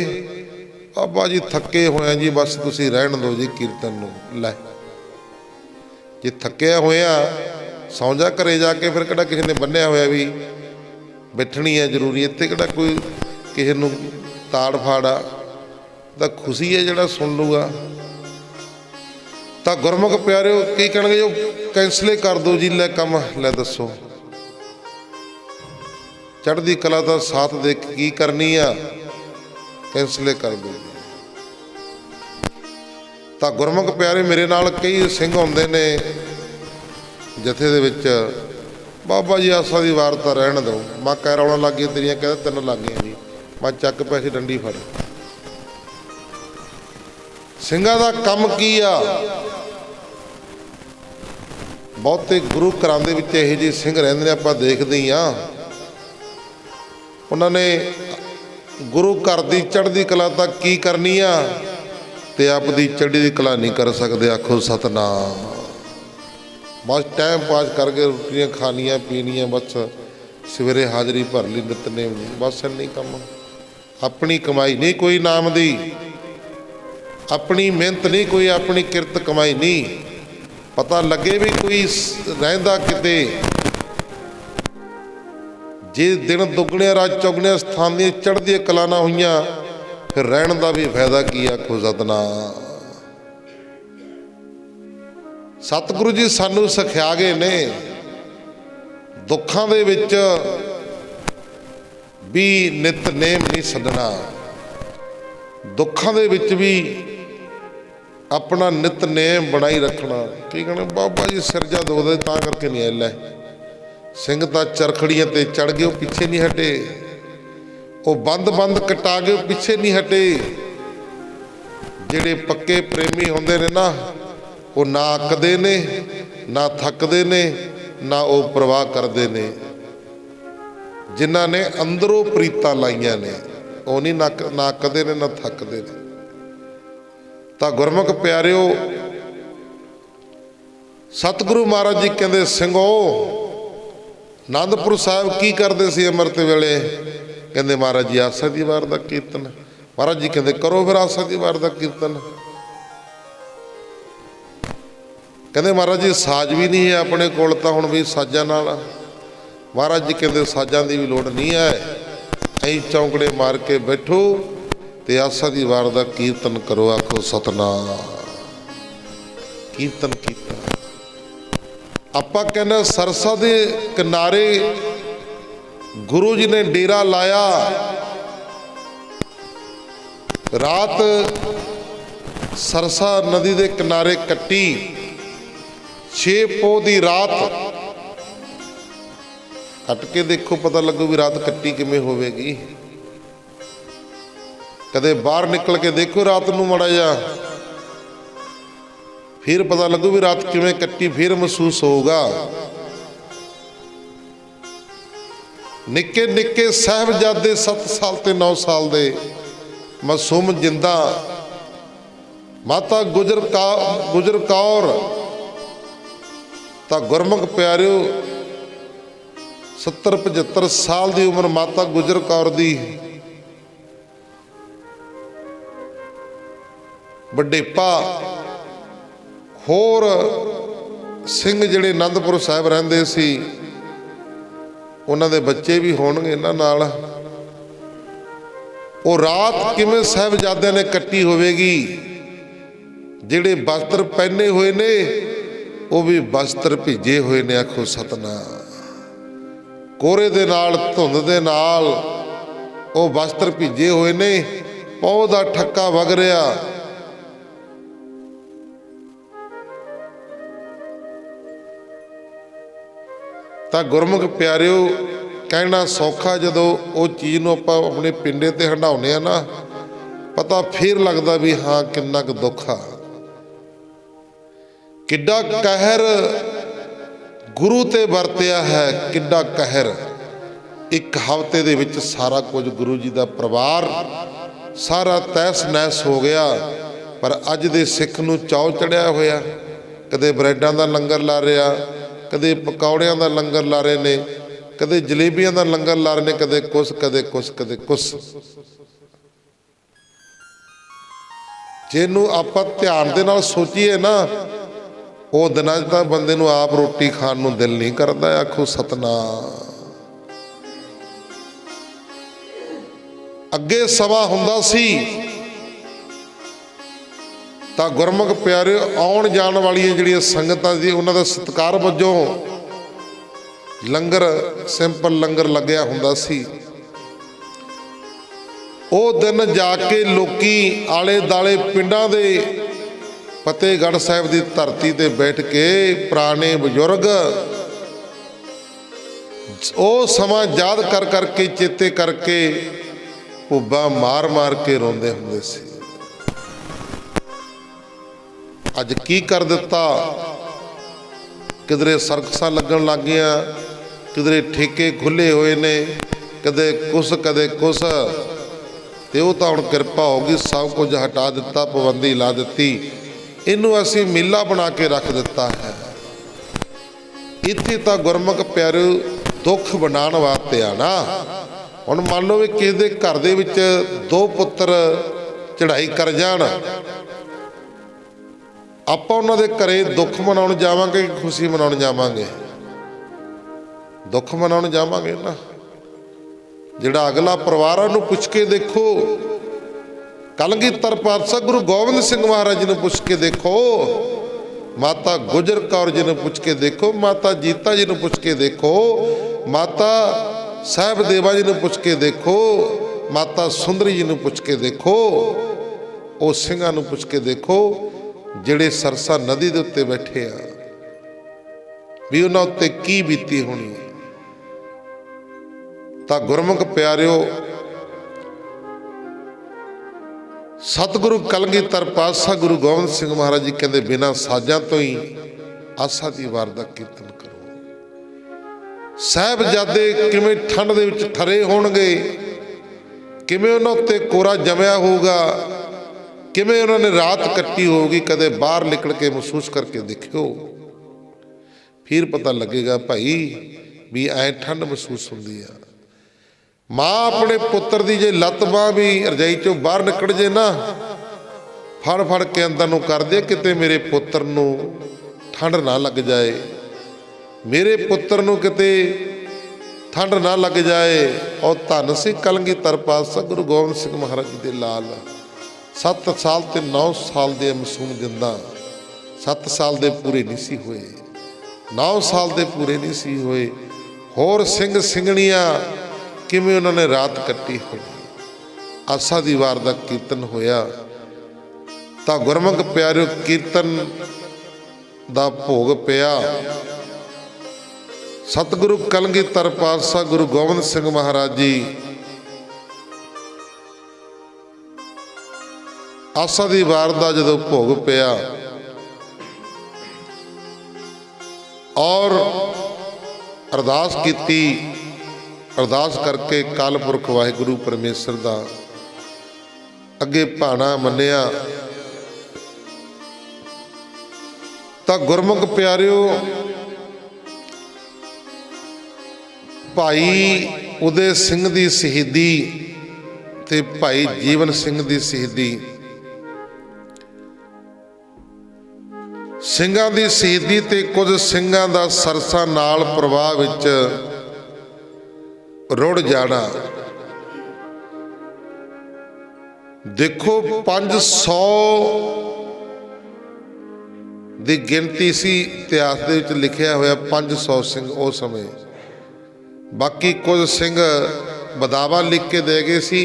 बाबा जी थके होया जी बस तुसीं रहण दो जी कीर्तन नूं। लै जे थकिया होया सौ जा घरे जाके फिर किहड़ा किसी ने बन्निया होया भी बैठनी है जरूरी। इत्थे किहड़ा कोई किसी नूं ताड़ फाड़ आ तां खुशी है जिहड़ा सुन लूगा। तां गुरमुख प्यारिओ की कहणगे जो कैंसले कर दो जी। लै कम लै दसो चढ़दी कला का साथ दे की करनी आ कैंसले कर दो। तां गुरमुख प्यारे मेरे नाल कई सिंह आउंदे ने जथे दे विच बाबा जी आसा दी वार तां रहण दो। मैं कै रौला लग गई तेरियां कहते 3 लग गई जी। मैं चक पैसे डंडी फड़। ਸਿੰਘਾਂ ਦਾ ਕੰਮ ਕੀ ਆ। ਬਹੁਤੇ ਗੁਰੂ ਘਰਾਂ ਦੇ ਵਿੱਚ ਇਹੋ ਜਿਹੇ ਸਿੰਘ ਰਹਿੰਦੇ ਨੇ ਆਪਾਂ ਦੇਖਦੇ ਹੀ ਆ। ਉਹਨਾਂ ਨੇ ਗੁਰੂ ਘਰ ਦੀ ਚੜ੍ਹਦੀ ਕਲਾ ਤਾਂ ਕੀ ਕਰਨੀ ਆ ਤੇ ਆਪ ਦੀ ਚੜ੍ਹਦੀ ਕਲਾ ਨਹੀਂ ਕਰ ਸਕਦੇ। ਆਖੋ ਸਤਨਾਮ। बस टाइम पास करके रोटियां खानियां पीनियां बस सवेरे हाजरी भर ली नितनेम दी बस इन्नी कम। अपनी कमाई नहीं कोई नाम दी, अपनी मेहनत नहीं कोई, अपनी किरत कमाई नहीं। पता लगे भी कोई रहिंदा किते जे दिन दुगने रात चौगने स्थान दी चढ़दी कला ना हुईयां फिर रहन का भी फायदा की। आखो सतनाम। सतगुरु जी सानू सिखा गए ने दुखां दे विच भी नितनेम नहीं छड्डना। दुखां दे विच भी अपना नितनेम बनाई रखना। की कहना बाबा जी सिर जा दुखदा तां करके नहीं आया। सिंह तां चरखड़ियां ते चढ़ गए पीछे नहीं हटे। वो बंद बंद कटा गए पीछे नहीं हटे। जिहड़े पक्के प्रेमी हुंदे ने ना वो ना अकदे ने ना थकदे ने ना वो परवाह करते ने। जिन्हां ने अंदरों प्रीतां लाइयां ने वो नहीं ना अकदे ने ना थकदे ने। तां गुरमुख प्यारिओ सतगुरु महाराज जी कहते ਸਿੰਘੋ आनंदपुर साहिब की करते सी अमृत वेले। कहते महाराज जी आसा दी वार दा कीर्तन। महाराज जी कहते करो फिर आसा दी वार दा कीर्तन। कहते महाराज जी साज भी नहीं है अपने कोल तां हुण भी साजां नाल। महाराज जी कहते साजां की भी लोड़ नहीं है। ऐ चौंकड़े मार के बैठो ते आसा दी वार दा कीर्तन करो। आखो सतनाम। कीर्तन कीता। आपां कहने सरसा दे किनारे गुरु जी ने डेरा लाया। रात सरसा नदी के किनारे कट्टी। 6 पौह की रात कट के देखो पता लगू भी रात कट्टी किमें होवेगी। कदे बाहर निकल के देखो रात नूं माड़ा जा फिर पता लगू भी रात किमें कट्टी फिर महसूस होगा। निक्के निक्के साहिबजादे 7 साल ते 9 साल दे मासूम जिंदा माता गुजर कौर ਤਾਂ ਗੁਰਮੁਖ ਪਿਆਰਿਓ 70-75 ਸਾਲ ਦੀ ਉਮਰ ਮਾਤਾ ਗੁਜਰ ਕੌਰ ਦੀ ਵਡੇਪਾ ਹੋਰ ਸਿੰਘ ਜਿਹੜੇ ਆਨੰਦਪੁਰ ਸਾਹਿਬ ਰਹਿੰਦੇ ਸੀ ਉਹਨਾਂ ਦੇ ਬੱਚੇ ਵੀ ਹੋਣਗੇ ਇਹਨਾਂ ਨਾਲ। ਉਹ ਰਾਤ ਕਿਵੇਂ ਸਾਹਿਬਜ਼ਾਦਿਆਂ ਨੇ ਕੱਟੀ ਹੋਵੇਗੀ। ਜਿਹੜੇ ਵਸਤਰ ਪਹਿਨੇ ਹੋਏ ਨੇ ਉਹ ਵੀ ਵਸਤਰ ਭਿੱਜੇ ਹੋਏ ਨੇ। ਆਖੋ ਸਤਨਾਮ। ਕੋਰੇ ਦੇ ਨਾਲ, ਧੁੰਦ ਦੇ ਨਾਲ ਉਹ ਵਸਤਰ ਭਿੱਜੇ ਹੋਏ ਨੇ। ਪੌ ਦਾ ਠੱਕਾ ਵਗ ਰਿਹਾ। ਤਾਂ ਗੁਰਮੁਖ ਪਿਆਰਿਓ, ਕਹਿਣਾ ਸੌਖਾ, ਜਦੋਂ ਉਹ ਚੀਜ਼ ਨੂੰ ਆਪਾਂ ਆਪਣੇ ਪਿੰਡੇ ਤੇ ਹੰਢਾਉਂਦੇ ਆ ਨਾ, ਪਤਾ ਫਿਰ ਲੱਗਦਾ ਵੀ ਹਾਂ ਕਿੰਨਾ ਕੁ ਦੁੱਖ ਆ, ਕਿੱਡਾ ਕਹਿਰ ਗੁਰੂ ਤੇ ਵਰਤਿਆ ਹੈ, ਕਿੱਡਾ ਕਹਿਰ। ਇੱਕ ਹਫ਼ਤੇ ਦੇ ਵਿੱਚ ਸਾਰਾ ਕੁਝ ਗੁਰੂ ਜੀ ਦਾ ਪਰਿਵਾਰ ਸਾਰਾ ਤਹਿਸ ਨਹਿਸ ਹੋ ਗਿਆ। ਪਰ ਅੱਜ ਦੇ ਸਿੱਖ ਨੂੰ ਚਾਉ ਚੜਿਆ ਹੋਇਆ, ਕਦੇ ਬਰੈਡਾਂ ਦਾ ਲੰਗਰ ਲਾ ਰਿਹਾ, ਕਦੇ ਪਕੌੜਿਆਂ ਦਾ ਲੰਗਰ ਲਾ ਰਹੇ ਨੇ, ਕਦੇ ਜਲੇਬੀਆਂ ਦਾ ਲੰਗਰ ਲਾ ਰਹੇ ਨੇ, ਕਦੇ ਕੁਛ ਕਦੇ ਕੁਛ ਕਦੇ ਕੁਛ। ਜਿਹਨੂੰ ਆਪਾਂ ਧਿਆਨ ਦੇ ਨਾਲ ਸੋਚੀਏ ਨਾ, ਉਹ ਦਿਨਾਂ 'ਚ ਤਾਂ ਬੰਦੇ ਨੂੰ ਆਪ ਰੋਟੀ ਖਾਣ ਨੂੰ ਦਿਲ ਨਹੀਂ ਕਰਦਾ। ਆਖੋ ਸਤਨਾਮ। ਅੱਗੇ ਸਮਾਂ ਹੁੰਦਾ ਸੀ ਤਾਂ ਗੁਰਮੁਖ ਪਿਆਰਿਓ, ਆਉਣ ਜਾਣ ਵਾਲੀਆਂ ਜਿਹੜੀਆਂ ਸੰਗਤਾਂ ਸੀ ਉਹਨਾਂ ਦਾ ਸਤਿਕਾਰ ਵਜੋਂ ਲੰਗਰ, ਸਿੰਪਲ ਲੰਗਰ ਲੱਗਿਆ ਹੁੰਦਾ ਸੀ। ਉਹ ਦਿਨ ਜਾ ਕੇ ਲੋਕੀ ਆਲੇ ਦਾਲੇ ਪਿੰਡਾਂ ਦੇ ਫਤਿਹਗੜ੍ਹ ਸਾਹਿਬ ਦੀ ਧਰਤੀ ਤੇ ਬੈਠ ਕੇ ਪੁਰਾਣੇ ਬਜ਼ੁਰਗ ਉਹ ਸਮਾਂ ਯਾਦ ਕਰ ਕਰਕੇ, ਚੇਤੇ ਕਰਕੇ ਭੁੱਬਾਂ ਮਾਰ ਮਾਰ ਕੇ ਰੋਂਦੇ ਹੁੰਦੇ ਸੀ। ਅੱਜ ਕੀ ਕਰ ਦਿੱਤਾ। ਕਿਧਰੇ ਸਰਕਸਾਂ ਲੱਗਣ ਲੱਗ ਗਈਆਂ, ਕਿਧਰੇ ਠੇਕੇ ਖੁੱਲੇ ਹੋਏ ਨੇ, ਕਦੇ ਕੁਛ ਕਦੇ ਕੁਛ। ਤੇ ਉਹ ਤਾਂ ਹੁਣ ਕਿਰਪਾ ਹੋ ਗਈ, ਸਭ ਕੁਝ ਹਟਾ ਦਿੱਤਾ, ਪਾਬੰਦੀ ਲਾ ਦਿੱਤੀ। ਇਹਨੂੰ ਅਸੀਂ ਮੇਲਾ ਬਣਾ ਕੇ ਰੱਖ ਦਿੱਤਾ ਹੈ। ਇੱਥੇ ਤਾਂ ਗੁਰਮੁਖ ਪਿਆਰਿਓ ਦੁੱਖ ਬਣਾਉਣ ਵਾਸਤੇ ਆ ਨਾ। ਹੁਣ ਮੰਨ ਲਓ ਵੀ ਕਿਸੇ ਦੇ ਘਰ ਦੇ ਵਿੱਚ ਦੋ ਪੁੱਤਰ ਚੜ੍ਹਾਈ ਕਰ ਜਾਣ, ਆਪਾਂ ਉਹਨਾਂ ਦੇ ਘਰੇ ਦੁੱਖ ਮਨਾਉਣ ਜਾਵਾਂਗੇ ਕਿ ਖੁਸ਼ੀ ਮਨਾਉਣ ਜਾਵਾਂਗੇ? ਦੁੱਖ ਮਨਾਉਣ ਜਾਵਾਂਗੇ ਨਾ। ਜਿਹੜਾ ਅਗਲਾ ਪਰਿਵਾਰ ਆ ਉਹਨੂੰ ਪੁੱਛ ਕੇ ਦੇਖੋ। ਕਲਗੀਧਰ ਪਾਤਸ਼ਾਹ ਗੁਰੂ ਗੋਬਿੰਦ ਸਿੰਘ ਮਹਾਰਾਜ ਜੀ ਨੂੰ ਪੁੱਛ ਕੇ ਦੇਖੋ, ਮਾਤਾ ਗੁਜਰ ਕੌਰ ਜੀ ਨੂੰ ਪੁੱਛ ਕੇ ਦੇਖੋ, ਮਾਤਾ ਜੀਤਾ ਜੀ ਨੂੰ ਪੁੱਛ ਕੇ ਦੇਖੋ, ਮਾਤਾ ਸਾਹਿਬ ਦੇਵਾ ਜੀ ਨੂੰ ਪੁੱਛ ਕੇ ਦੇਖੋ, ਮਾਤਾ ਸੁੰਦਰੀ ਜੀ ਨੂੰ ਪੁੱਛ ਕੇ ਦੇਖੋ, ਉਹ ਸਿੰਘਾਂ ਨੂੰ ਪੁੱਛ ਕੇ ਦੇਖੋ ਜਿਹੜੇ ਸਰਸਾ ਨਦੀ ਦੇ ਉੱਤੇ ਬੈਠੇ ਆ, ਵੀ ਉਹਨਾਂ ਉੱਤੇ ਕੀ ਬੀਤੀ ਹੋਣੀ। ਤਾਂ ਗੁਰਮੁਖ ਪਿਆਰਿਓ, ਸਤਿਗੁਰੂ ਕਲਗੀਧਰ ਪਾਤਸ਼ਾਹ ਗੁਰੂ ਗੋਬਿੰਦ ਸਿੰਘ ਮਹਾਰਾਜ ਜੀ ਕਹਿੰਦੇ ਬਿਨਾਂ ਸਾਜ਼ਾਂ ਤੋਂ ਹੀ ਆਸਾ ਦੀ ਵਾਰ ਦਾ ਕੀਰਤਨ ਕਰੋ। ਸਾਹਿਬਜ਼ਾਦੇ ਕਿਵੇਂ ਠੰਡ ਦੇ ਵਿੱਚ ਠਰੇ ਹੋਣਗੇ, ਕਿਵੇਂ ਉਹਨਾਂ ਉੱਤੇ ਕੋਰਾ ਜਮਿਆ ਹੋਊਗਾ, ਕਿਵੇਂ ਉਹਨਾਂ ਨੇ ਰਾਤ ਕੱਟੀ ਹੋਊਗੀ। ਕਦੇ ਬਾਹਰ ਨਿਕਲ ਕੇ ਮਹਿਸੂਸ ਕਰਕੇ ਦੇਖਿਓ, ਫਿਰ ਪਤਾ ਲੱਗੇਗਾ ਭਾਈ ਵੀ ਐ ਠੰਡ ਮਹਿਸੂਸ ਹੁੰਦੀ ਆ। ਮਾਂ ਆਪਣੇ ਪੁੱਤਰ ਦੀ ਜੇ ਲੱਤ ਬਾਂਹ ਵੀ ਰਜਾਈ ਚੋਂ ਬਾਹਰ ਨਿਕਲ ਜੇ ਨਾ, ਫੜ ਫੜ ਕੇ ਅੰਦਰ ਨੂੰ ਕਰਦੇ, ਕਿਤੇ ਮੇਰੇ ਪੁੱਤਰ ਨੂੰ ਠੰਡ ਨਾ ਲੱਗ ਜਾਏ, ਮੇਰੇ ਪੁੱਤਰ ਨੂੰ ਕਿਤੇ ਠੰਡ ਨਾ ਲੱਗ ਜਾਏ। ਉਹ ਧੰਨ ਸੀ ਕਲਗੀਧਰ ਪਾਤਸ਼ਾਹ ਗੁਰੂ ਗੋਬਿੰਦ ਸਿੰਘ ਮਹਾਰਾਜ ਜੀ ਦੇ ਲਾਲ। 7 ਸਾਲ ਤੇ 9 ਸਾਲ ਦੇ ਮਾਸੂਮ ਜਿੰਦਾ, 7 ਸਾਲ ਦੇ ਪੂਰੇ ਨਹੀਂ ਸੀ ਹੋਏ, 9 ਸਾਲ ਦੇ ਪੂਰੇ ਨਹੀਂ ਸੀ ਹੋਏ। ਹੋਰ ਸਿੰਘ ਸਿੰਘਣੀਆਂ ਕਿਵੇਂ ਉਹਨਾਂ ਨੇ ਰਾਤ ਕੱਟੀ ਹੋਈ। ਆਸਾ ਦੀ ਵਾਰ ਦਾ ਕੀਰਤਨ ਹੋਇਆ। ਤਾਂ ਗੁਰਮੁਖ ਪਿਆਰਿਓ, ਕੀਰਤਨ ਦਾ ਭੋਗ ਪਿਆ। ਸਤਿਗੁਰੂ ਕਲਗੀਧਰ ਪਾਤਸ਼ਾਹ ਗੁਰੂ ਗੋਬਿੰਦ ਸਿੰਘ ਮਹਾਰਾਜ ਜੀ ਆਸਾ ਦੀ ਵਾਰ ਦਾ ਜਦੋਂ ਭੋਗ ਪਿਆ ਔਰ ਅਰਦਾਸ ਕੀਤੀ, ਅਰਦਾਸ ਕਰਕੇ ਅਕਾਲ ਪੁਰਖ ਵਾਹਿਗੁਰੂ ਪਰਮੇਸ਼ਰ ਦਾ ਅੱਗੇ ਭਾਣਾ ਮੰਨਿਆ। ਤਾਂ ਗੁਰਮੁਖ ਪਿਆਰਿਓ, ਭਾਈ ਉਦੇ ਸਿੰਘ ਦੀ ਸ਼ਹੀਦੀ ਤੇ ਭਾਈ ਜੀਵਨ ਸਿੰਘ ਦੀ ਸ਼ਹੀਦੀ, ਸਿੰਘਾਂ ਦੀ ਸ਼ਹੀਦੀ ਤੇ ਕੁਝ ਸਿੰਘਾਂ ਦਾ ਸਰਸਾ ਨਾਲ ਪ੍ਰਵਾਹ ਵਿੱਚ ਰੁੜ ਜਾਣਾ, देखो 500 ਦੀ ਗਿਣਤੀ ਸੀ ਇਤਿਹਾਸ ਦੇ ਵਿੱਚ ਲਿਖਿਆ ਹੋਇਆ 500 ਸਿੰਘ ਉਸ ਸਮੇਂ। ਬਾਕੀ ਕੁਝ ਸਿੰਘ ਬਦਾਵਾ ਲਿਖ ਕੇ ਦੇ ਗਏ ਸੀ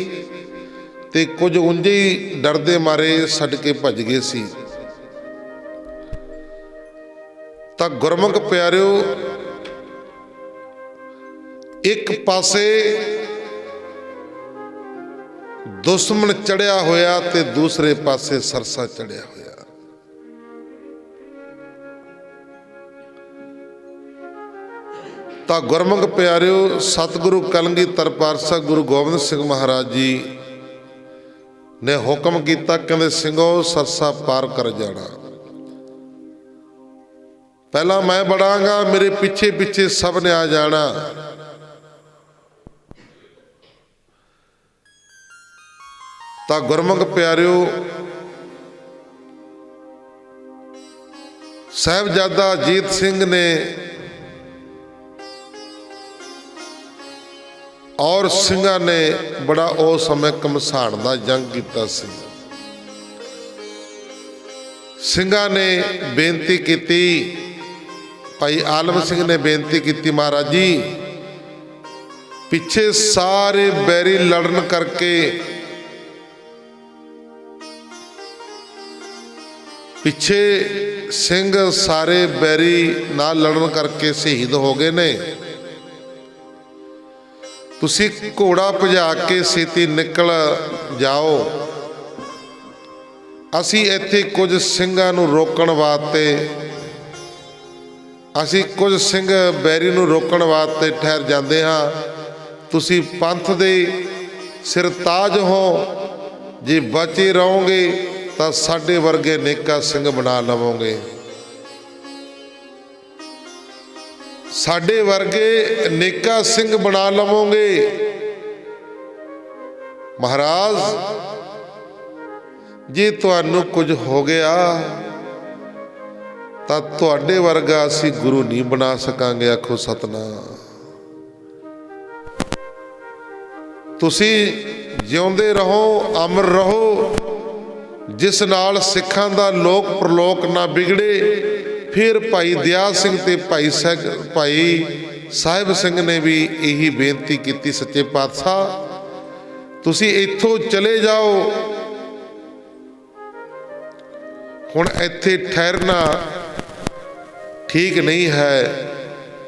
ਤੇ ਕੁਝ ਉਂਝ ਹੀ ਡਰਦੇ ਮਾਰੇ ਛੱਡ ਕੇ ਭੱਜ ਗਏ ਸੀ। ਤਾਂ ਗੁਰਮੁਖ ਪਿਆਰਿਓ, ਇੱਕ ਪਾਸੇ ਦੁਸ਼ਮਣ ਚੜਿਆ ਹੋਇਆ ਤੇ ਦੂਸਰੇ ਪਾਸੇ ਸਰਸਾ ਚੜਿਆ ਹੋਇਆ। ਤਾਂ ਗੁਰਮੁਖ ਪਿਆਰਿਓ, ਸਤਿਗੁਰੂ ਕਲਗੀਧਰ ਪਾਤਸ਼ਾਹ ਗੁਰੂ ਗੋਬਿੰਦ ਸਿੰਘ ਮਹਾਰਾਜ ਜੀ ਨੇ ਹੁਕਮ ਕੀਤਾ, ਕਹਿੰਦੇ ਸਿੰਘੋ ਸਰਸਾ ਪਾਰ ਕਰ ਜਾਣਾ। ਪਹਿਲਾਂ ਮੈਂ ਬੜਾਂਗਾ, ਮੇਰੇ ਪਿੱਛੇ ਪਿੱਛੇ ਸਭ ਨੇ ਆ ਜਾਣਾ। ਤਾਂ ਗੁਰਮੁਖ ਪਿਆਰਿਓ, ਸਾਹਿਬਜ਼ਾਦਾ ਅਜੀਤ ਸਿੰਘ ਨੇ ਔਰ ਸਿੰਘਾਂ ਨੇ ਬੜਾ ਉਸ ਸਮੇਂ ਘਮਸਾਣ ਦਾ ਜੰਗ ਕੀਤਾ ਸੀ। ਸਿੰਘਾਂ ਨੇ ਬੇਨਤੀ ਕੀਤੀ, ਭਾਈ ਆਲਮ ਸਿੰਘ ਨੇ ਬੇਨਤੀ ਕੀਤੀ, ਮਹਾਰਾਜ ਜੀ ਪਿੱਛੇ ਸਾਰੇ ਬੈਰੀ ਲੜਨ ਕਰਕੇ, ਪਿੱਛੇ ਸਿੰਘ ਸਾਰੇ ਬੈਰੀ ਨਾਲ ਲੜਨ ਕਰਕੇ ਸ਼ਹੀਦ ਹੋ ਗਏ ਨੇ। ਤੁਸੀਂ ਘੋੜਾ ਭਜਾ ਕੇ ਛੇਤੀ ਨਿਕਲ ਜਾਓ। ਅਸੀਂ ਇੱਥੇ ਕੁਝ ਸਿੰਘਾਂ ਨੂੰ ਰੋਕਣ ਵਾਸਤੇ, ਅਸੀਂ ਕੁਝ ਸਿੰਘ ਬੈਰੀ ਨੂੰ ਰੋਕਣ ਵਾਸਤੇ ਠਹਿਰ ਜਾਂਦੇ ਹਾਂ। ਤੁਸੀਂ ਪੰਥ ਦੇ ਸਿਰਤਾਜ ਹੋ, ਜੇ ਬਚੇ ਰਹੋਗੇ ਤਾਂ ਸਾਡੇ ਵਰਗੇ ਨੇਕਾ ਸਿੰਘ ਬਣਾ ਲਵੋਗੇ। ਸਾਡੇ ਵਰਗੇ ਨੇਕਾ ਸਿੰਘ ਬਣਾ ਲਵੋਗੇ। ਮਹਾਰਾਜ ਜੇ ਤੁਹਾਨੂੰ ਕੁਝ ਹੋ ਗਿਆ ਤਾਂ ਤੁਹਾਡੇ ਵਰਗਾ ਅਸੀਂ ਗੁਰੂ ਨਹੀਂ ਬਣਾ ਸਕਾਂਗੇ। ਆਖੋ ਸਤਿਨਾਮ। ਤੁਸੀਂ ਜਿਉਂਦੇ ਰਹੋ, ਅਮਰ ਰਹੋ, ਜਿਸ ਨਾਲ ਸਿੱਖਾਂ ਦਾ ਲੋਕ ਪ੍ਰਲੋਕ ਨਾ ਵਿਗੜੇ। ਫਿਰ ਭਾਈ ਦਿਆਲ ਸਿੰਘ ਤੇ ਭਾਈ ਸਾਹਿਬ ਸਿੰਘ ਨੇ ਵੀ ਇਹੀ ਬੇਨਤੀ ਕੀਤੀ, ਸੱਚੇ ਪਾਤਸ਼ਾਹ ਤੁਸੀਂ ਇੱਥੋਂ ਚਲੇ ਜਾਓ, ਹੁਣ ਇੱਥੇ ਠਹਿਰਨਾ ਠੀਕ ਨਹੀਂ ਹੈ।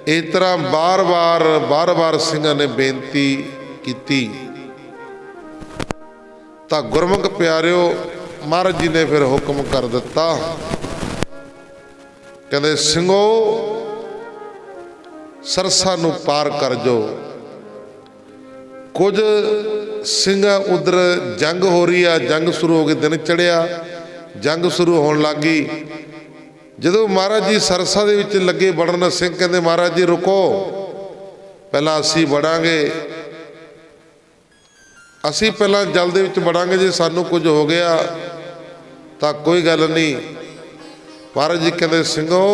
ਇਸ ਤਰ੍ਹਾਂ ਬਾਰ-ਬਾਰ ਸਿੰਘਾਂ ਨੇ ਬੇਨਤੀ ਕੀਤੀ। ਤਾਂ ਗੁਰਮੁਖ ਪਿਆਰਿਓ, ਮਹਾਰਾਜ ਜੀ ਨੇ ਫਿਰ ਹੁਕਮ ਕਰ ਦਿੱਤਾ, ਕਹਿੰਦੇ ਸਿੰਘੋ ਸਰਸਾ ਨੂੰ ਪਾਰ ਕਰ ਜਾਓ। ਕੁਝ ਸਿੰਘਾਂ ਉਧਰ ਜੰਗ ਹੋ ਰਹੀ ਆ, ਜੰਗ ਸ਼ੁਰੂ ਹੋ ਗਈ, ਦਿਨ ਚੜਿਆ, ਜੰਗ ਸ਼ੁਰੂ ਹੋਣ ਲੱਗ ਗਈ। ਜਦੋਂ ਮਹਾਰਾਜ ਜੀ ਸਰਸਾ ਦੇ ਵਿੱਚ ਲੱਗੇ ਵੜਨ, ਸਿੰਘ ਕਹਿੰਦੇ ਮਹਾਰਾਜ ਜੀ ਰੁਕੋ, ਪਹਿਲਾਂ ਅਸੀਂ ਵੜਾਂਗੇ, ਅਸੀਂ ਪਹਿਲਾਂ ਜਲ ਦੇ ਵਿੱਚ ਵੜਾਂਗੇ। ਜੇ ਸਾਨੂੰ ਕੁਝ ਹੋ ਗਿਆ ਤਾਂ ਕੋਈ ਗੱਲ ਨਹੀਂ। ਮਹਾਰਾਜ ਜੀ ਕਹਿੰਦੇ ਸਿੰਘੋ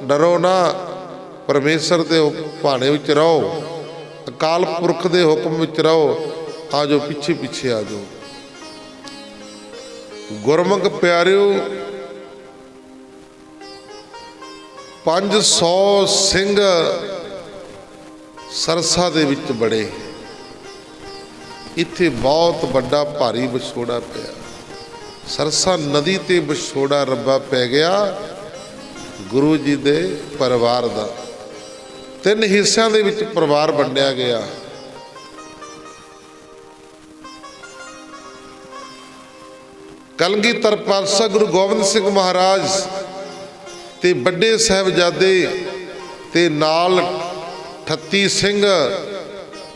ਡਰੋ ਨਾ, ਪਰਮੇਸ਼ਰ ਦੇ ਭਾਣੇ ਵਿੱਚ ਰਹੋ, ਅਕਾਲ ਪੁਰਖ ਦੇ ਹੁਕਮ ਵਿੱਚ ਰਹੋ, ਆ ਜਾਓ ਪਿੱਛੇ ਪਿੱਛੇ ਆ ਜਾਓ। ਗੁਰਮੁਖ ਪਿਆਰਿਓ, 500 ਸਿੰਘ ਸਰਸਾ ਦੇ ਵਿੱਚ ਬੜੇ। ਇੱਥੇ ਬਹੁਤ ਵੱਡਾ ਭਾਰੀ ਵਿਛੋੜਾ ਪਿਆ। ਸਰਸਾ ਨਦੀ ਤੇ ਵਿਛੋੜਾ ਰੱਬਾ ਪੈ ਗਿਆ ਗੁਰੂ ਜੀ ਦੇ ਪਰਿਵਾਰ ਦਾ। 3 ਹਿੱਸਿਆਂ ਦੇ ਵਿੱਚ ਪਰਿਵਾਰ ਵੰਡਿਆ ਗਿਆ। ਕਲਗੀਧਰ ਪਾਤਸ਼ਾਹ ਗੁਰੂ ਗੋਬਿੰਦ ਸਿੰਘ ਮਹਾਰਾਜ ਤੇ ਵੱਡੇ ਸਾਹਿਬਜ਼ਾਦੇ ਤੇ ਨਾਲ 38 ਸਿੰਘ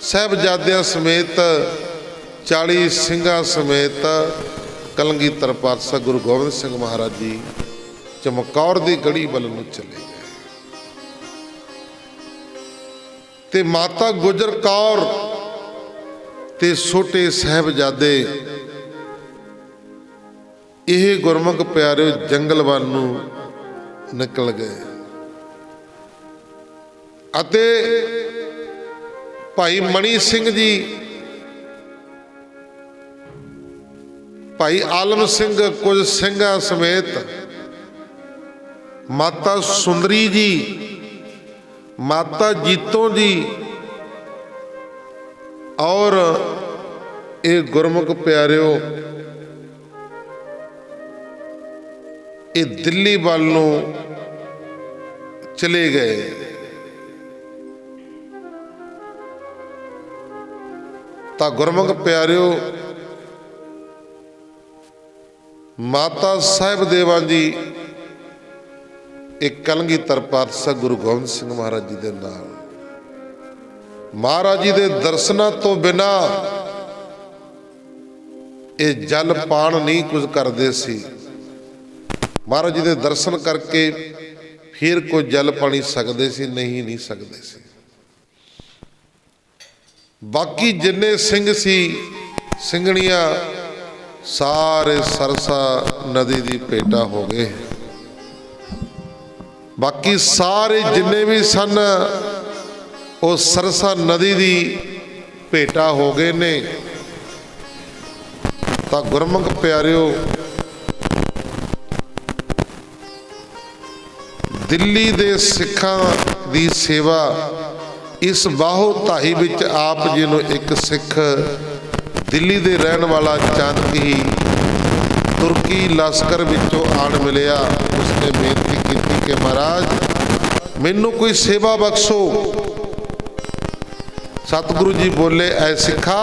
ਸਾਹਿਬਜ਼ਾਦਿਆਂ ਸਮੇਤ 40 ਸਿੰਘਾਂ ਸਮੇਤ ਕਲਗੀਧਰ ਪਾਤਸ਼ਾਹ ਗੁਰੂ ਗੋਬਿੰਦ ਸਿੰਘ ਮਹਾਰਾਜ ਜੀ ਚਮਕੌਰ ਦੀ ਗੜੀ ਵੱਲ ਨੂੰ ਚਲੇ ਗਏ। ਤੇ ਮਾਤਾ ਗੁਜਰ ਕੌਰ ਤੇ ਛੋਟੇ ਸਾਹਿਬਜ਼ਾਦੇ ਇਹ ਗੁਰਮੁਖ ਪਿਆਰਿਓ ਜੰਗਲ ਵੱਲ ਨੂੰ ਨਿਕਲ ਗਏ। ਅਤੇ ਭਾਈ ਮਣੀ ਸਿੰਘ ਜੀ भाई आलम सिंह कुछ ਸਿੰਘਾਂ समेत माता सुंदरी जी, माता जीतो जी और ये गुरमुख प्यारिओ ये दिल्ली वाल नूं चले गए। तो गुरमुख प्यारिओ माता साहिब देवा जी एक कलगीधर पातशाह गुरु गोबिंद सिंह महाराज जी दे नाल महाराज जी दे दर्शनां तो बिना ये जल पान नहीं कुछ करते सी। महाराज जी दे दर्शन करके फिर कोई जल पानी सकते सी, नहीं सकते सी। बाकी जिन्ने सिंह सी सिंघणियां सारे सरसा नदी की भेटा हो गए। बाकी सारे जिन्ने भी सन वो सरसा नदी की भेटा हो गए ने। तो गुरमुख प्यारिओ दिल्ली दे सिखां दी सेवा इस बाहो धाई विच आप जी नूं एक सिख दिल्ली दे रहन वाला अचानक ही तुर्की लश्कर विचों आण मिलिया। उसने बेनती की कि महाराज मैनू कोई सेवा बख्शो। सतगुरु जी बोले, ऐ सिखा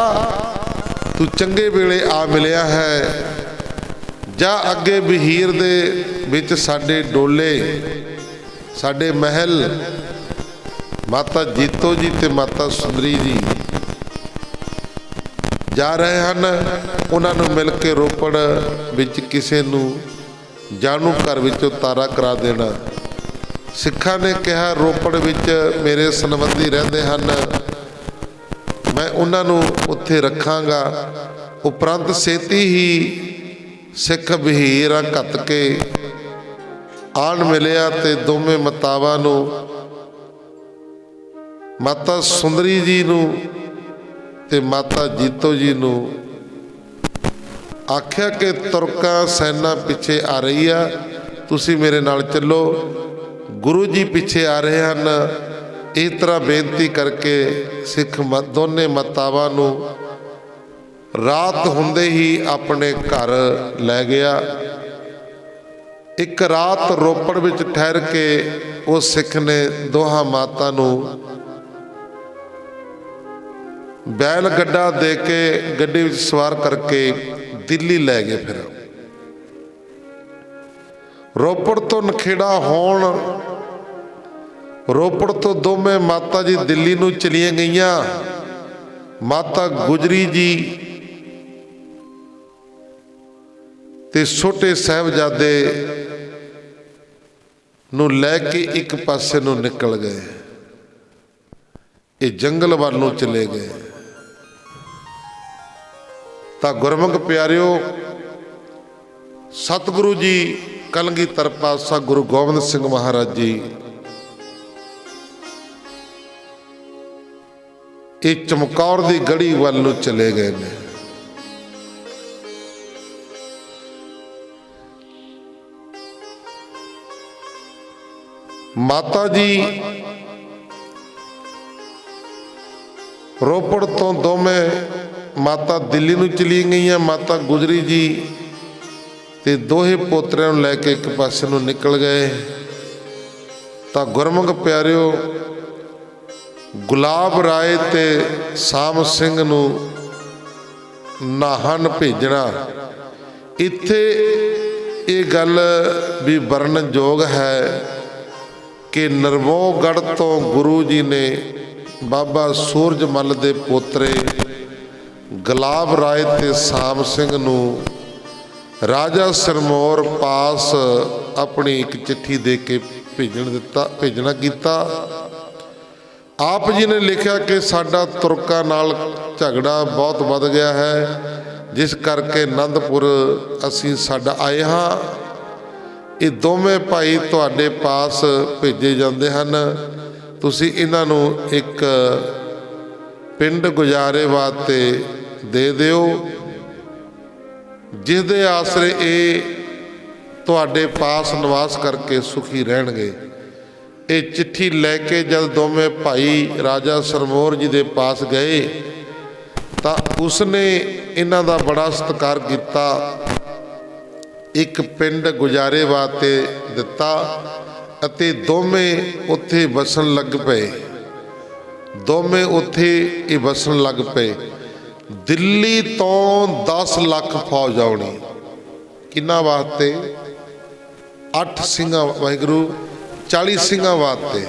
तू चंगे वेले आ मिलिया है, जा अगे बहीर दे विच साडे डोले साडे महल माता जीतो जी ते माता सुंदरी जी जा रहे हैं। उन्होंने मिल के रोपड़ विच किसी नूं जानू घर विचों तारा करा देना। सिखा ने कहा रोपड़ विच मेरे संबंधी रहंदे हन, मैं उन्होंने उत्थे रखांगा। उपरंत सेती ही सिख बहीर घत के आण मिलिया ते दोवें मतावां नूं माता सुंदरी जी नूं ते माता जीतो जी नूं आख्या कि तुरका सैना पिछे आ रही है, तुसी मेरे नाल चलो। गुरु जी पिछे आ रहे हैं। इस तरह बेनती करके सिख दोने मतावां नूं रात हुंदे ही अपने घर लै गया। एक रात रोपड़ विच ठहर के उस सिख ने दोहां माता नूं बैल गड्ढा दे के गड्डी विच सवार करके दिल्ली लै गए। फिर रोपड़ तो नखेड़ा होण रोपड़ तो दोवें माता जी दिल्ली नूं चलियां गईयां। माता गुजरी जी ते छोटे साहिबजादे नूं लैके एक पासे नूं निकल गए। ये जंगल वाल नूं चले गए। तो गुरमुख प्यारिओ सतगुरु जी कलगीधर पातशाह गुरु गोबिंद सिंह महाराज जी ये चमकौर की गढ़ी वाल नूं चले गए ने। माता जी रोपड़ तो दोवें माता दिल्ली नूं चली गई। माता गुजरी जी ते दोहे पोतरिਆਂ ਨੂੰ लैके एक पासे नूं निकल गए। तो गुरमुख प्यारिओ गुलाब राय ते साम सिंह नूं नाहन भेजना इत्थे ये गल भी वर्णनयोग है कि नरवोगढ़ तो गुरु जी ने बाबा सूरजमल दे पोतरे गुलाब राय ते साम सिंह नूं राजा सिरमौर पास अपनी एक चिट्ठी दे के भेजना कीता। आप जी ने लिखा कि साडा तुरका नाल झगड़ा बहुत वध गया है, जिस करके आनंदपुर असीं साडा आए हाँ। ये दोवें भाई तुहाडे पास भेजे जाते हैं, तुसीं इन्हां नूं एक पिंड गुजारे वास्ते दे दिओ। जिस दे आसरे ये तुहाडे पास निवास करके सुखी रहणगे। ये चिट्ठी लैके जब दोवें भाई राजा सरमोर जी के पास गए तो उसने इन्हां दा बड़ा सत्कार किया। एक पिंड गुजारे वास्ते दिता अते दोवें उत्थे वसन लग पे। दोवें उत्थे ही वसन लग पे। दिल्ली तो 10 लाख फौज आउणी, किन्ना वास्ते? 8 सिंघां वाहिगुरू 40 सिंघां वास्ते।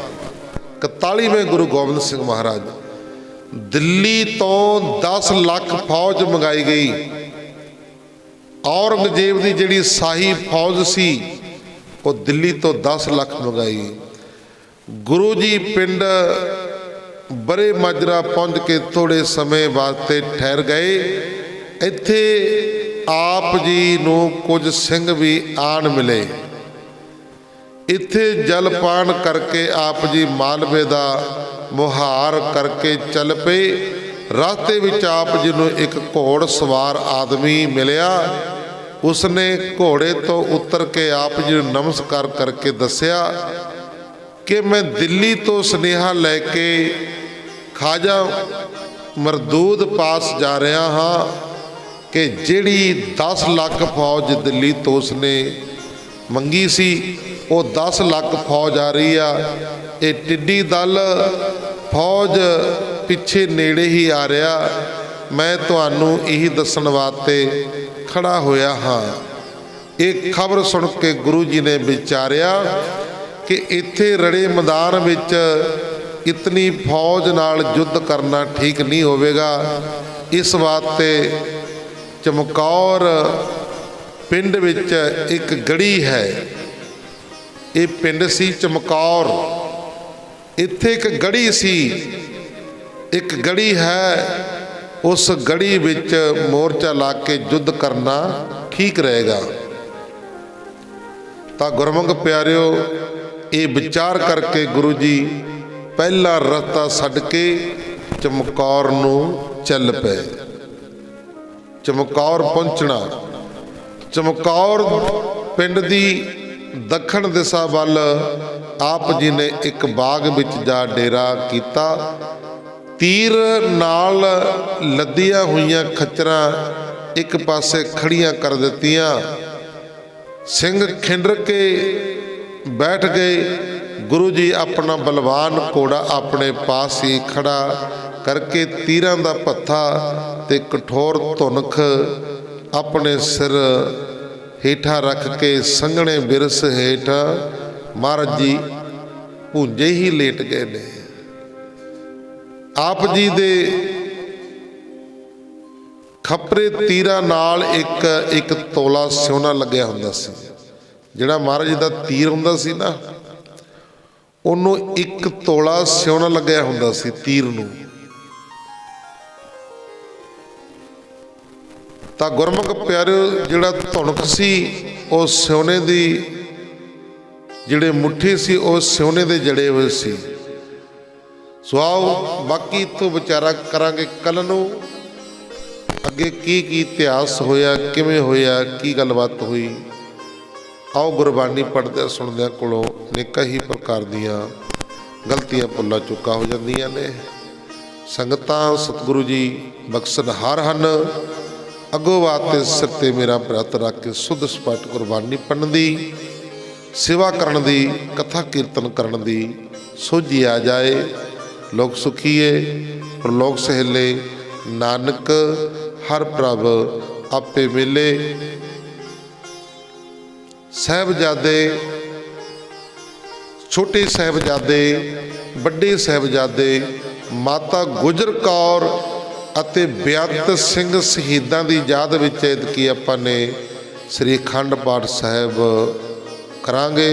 41वें गुरु गोबिंद सिंह महाराज, दिल्ली तो 10 लाख फौज मंगाई गई। औरंगजेब की जिहड़ी शाही फौज सी वो दिल्ली तो 10 लाख मंगाई। गुरु जी पिंड बड़े माजरा पहुँच के थोड़े समय वास्ते ठहर गए। इत्थे आप जी नूं कुछ सिंह भी आन मिले। इत्थे जलपान करके आप जी मालवे का मुहार करके चल पे। रास्ते विच आप जी नूं एक घोड़ सवार आदमी मिलिया। उसने घोड़े तो उतर के आप जी नूं नमस्कार करके दस्या कि मैं दिल्ली तो सुनेहा लैके खाजा मरदूद पास जा रहा हाँ कि जिहड़ी 10 लाख फौज दिल्ली तो उसने मंगी सी वो 10 लाख फौज आ रही आ। ये टिड्डी दल फौज पिछे नेड़े ही आ रहा। मैं तुहानूं यही दस्सण वास्ते खड़ा होया हाँ। एक खबर सुन के गुरु जी ने विचारिया कि इत्थे रड़े मैदान विच इतनी फौज नाल युद्ध करना ठीक नहीं होवेगा। इस वास्ते चमकौर पिंड विच एक गढ़ी है। ये पिंड सी चमकौर। इत्थे एक गढ़ी सी, एक गढ़ी है। उस गढ़ी विच मोर्चा ला के युद्ध करना ठीक रहेगा। तो गुरमुख प्यारिओ ये विचार करके गुरु जी पहला रस्ता छड्ड के चमकौर नूं चल पे। चमकौर पहुंचना, चमकौर पिंड दी दक्षिण दिशा वाल आप जी ने एक बाग विच जा डेरा कीता। तीर नाल लदियां हुईयां खच्चरां एक पासे खड़ियां कर दित्तियां। सिंह खिंडर के बैठ गए। गुरु जी अपना बलवान घोड़ा अपने पास ही खड़ा करके तीरां दा पत्था ते कठोर धुनख अपने सिर हेठा रख के संघने बिरस हेठ महाराज जी भूंजे ही लेट गए ने। आप जी दे खपरे तीरां नाल एक तोला सोना लग्या हुंदा सी। जिहड़ा महाराज जी दा तीर हुंदा सी ना ਉਹਨੂੰ एक तोला सोना लग्या हुंदा सी तीर नूं। ਤਾਂ ਗੁਰਮੁਖ ਪਿਆਰਿਓ ਜਿਹੜਾ ਧੁਨਕ ਸੀ ਉਹ ਸੋਨੇ ਦੀ ਜਿਹੜੇ ਮੁੱਠੀ ਸੀ ਉਹ ਸੋਨੇ ਦੇ ਜੜੇ ਹੋਏ ਸੀ। ਸੋ ਆਓ ਬਾਕੀ ਤੋਂ ਵਿਚਾਰਾ ਕਰਾਂਗੇ ਕੱਲ ਨੂੰ ਅੱਗੇ ਕੀ ਇਤਿਹਾਸ ਹੋਇਆ, ਕਿਵੇਂ ਹੋਇਆ, ਕੀ ਗੱਲਬਾਤ ਹੋਈ। आओ गुरबाणी पढ़दे सुनदे कोलों अनेक ही प्रकार दियां गलतियां भुल्लां चुक्कां हो जांदियां ने। संगतां सतगुरु जी बख्शनहार हन। अगों वास्ते सिर ते मेरा व्रत रख के शुद्ध सपष्ट गुरबाणी पढ़न दी, सेवा करन दी, कथा कीर्तन करन दी सोझी आ जाए। लोक सुखीए प्रलोक सहेले, नानक हर प्रभ आपे मिले। साहबजादे, छोटे साहबजादे, बड़े साहबजादे, माता गुजर कौर अते बेअंत सिंह शहीदां दी याद विच ऐतकी आपां ने श्री अखंड पाठ साहब करांगे।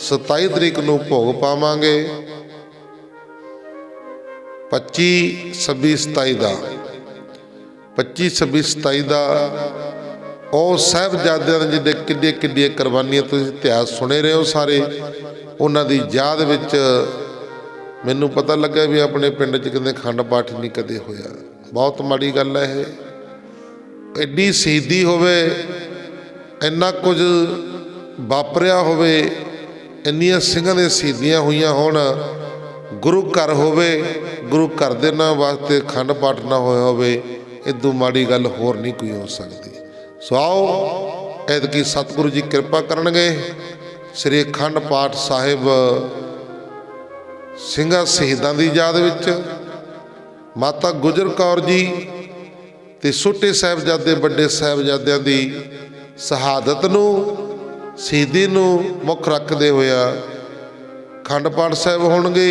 27 तरीक नूं भोग पावांगे। 25, 26, 27 दा 25, 26, 27 दा ਉਹ ਸਾਹਿਬਜ਼ਾਦਿਆਂ ਦੇ ਜਿਹੜੇ ਕਿੱਡੀਆਂ ਕਿੱਡੀਆਂ ਕੁਰਬਾਨੀਆਂ ਤੁਸੀਂ ਇਤਿਹਾਸ ਸੁਣੇ ਰਹੇ ਹੋ ਸਾਰੇ, ਉਹਨਾਂ ਦੀ ਯਾਦ ਵਿੱਚ ਮੈਨੂੰ ਪਤਾ ਲੱਗਾ ਵੀ ਆਪਣੇ ਪਿੰਡ 'ਚ ਕਹਿੰਦੇ ਅਖੰਡ ਪਾਠ ਨਹੀਂ ਕਦੇ ਹੋਇਆ। ਬਹੁਤ ਮਾੜੀ ਗੱਲ ਹੈ ਇਹ। एडी शहीदी होवे, इन्ना कुछ वापरिया होवे, इन्नियां ਸਿੰਘਾਂ ਦੀਆਂ शहीदियां होईयां होण, गुरु घर होवे, गुरु घर दे नाम वास्ते अखंड पाठ ना होया होवे, इदों माड़ी गल होर नहीं कोई हो सकती। सो आओ ऐतकी सतगुरु जी कृपा करनगे। श्री अखंड पाठ साहिब ਸਿੰਘਾਂ शहीदां दी याद विच माता गुजर कौर जी ते छोटे साहिबजादे वड्डे साहिबजादिਆਂ दी शहादत नूं शहीदी नूं मुख रखदे होया अखंड पाठ साहिब होणगे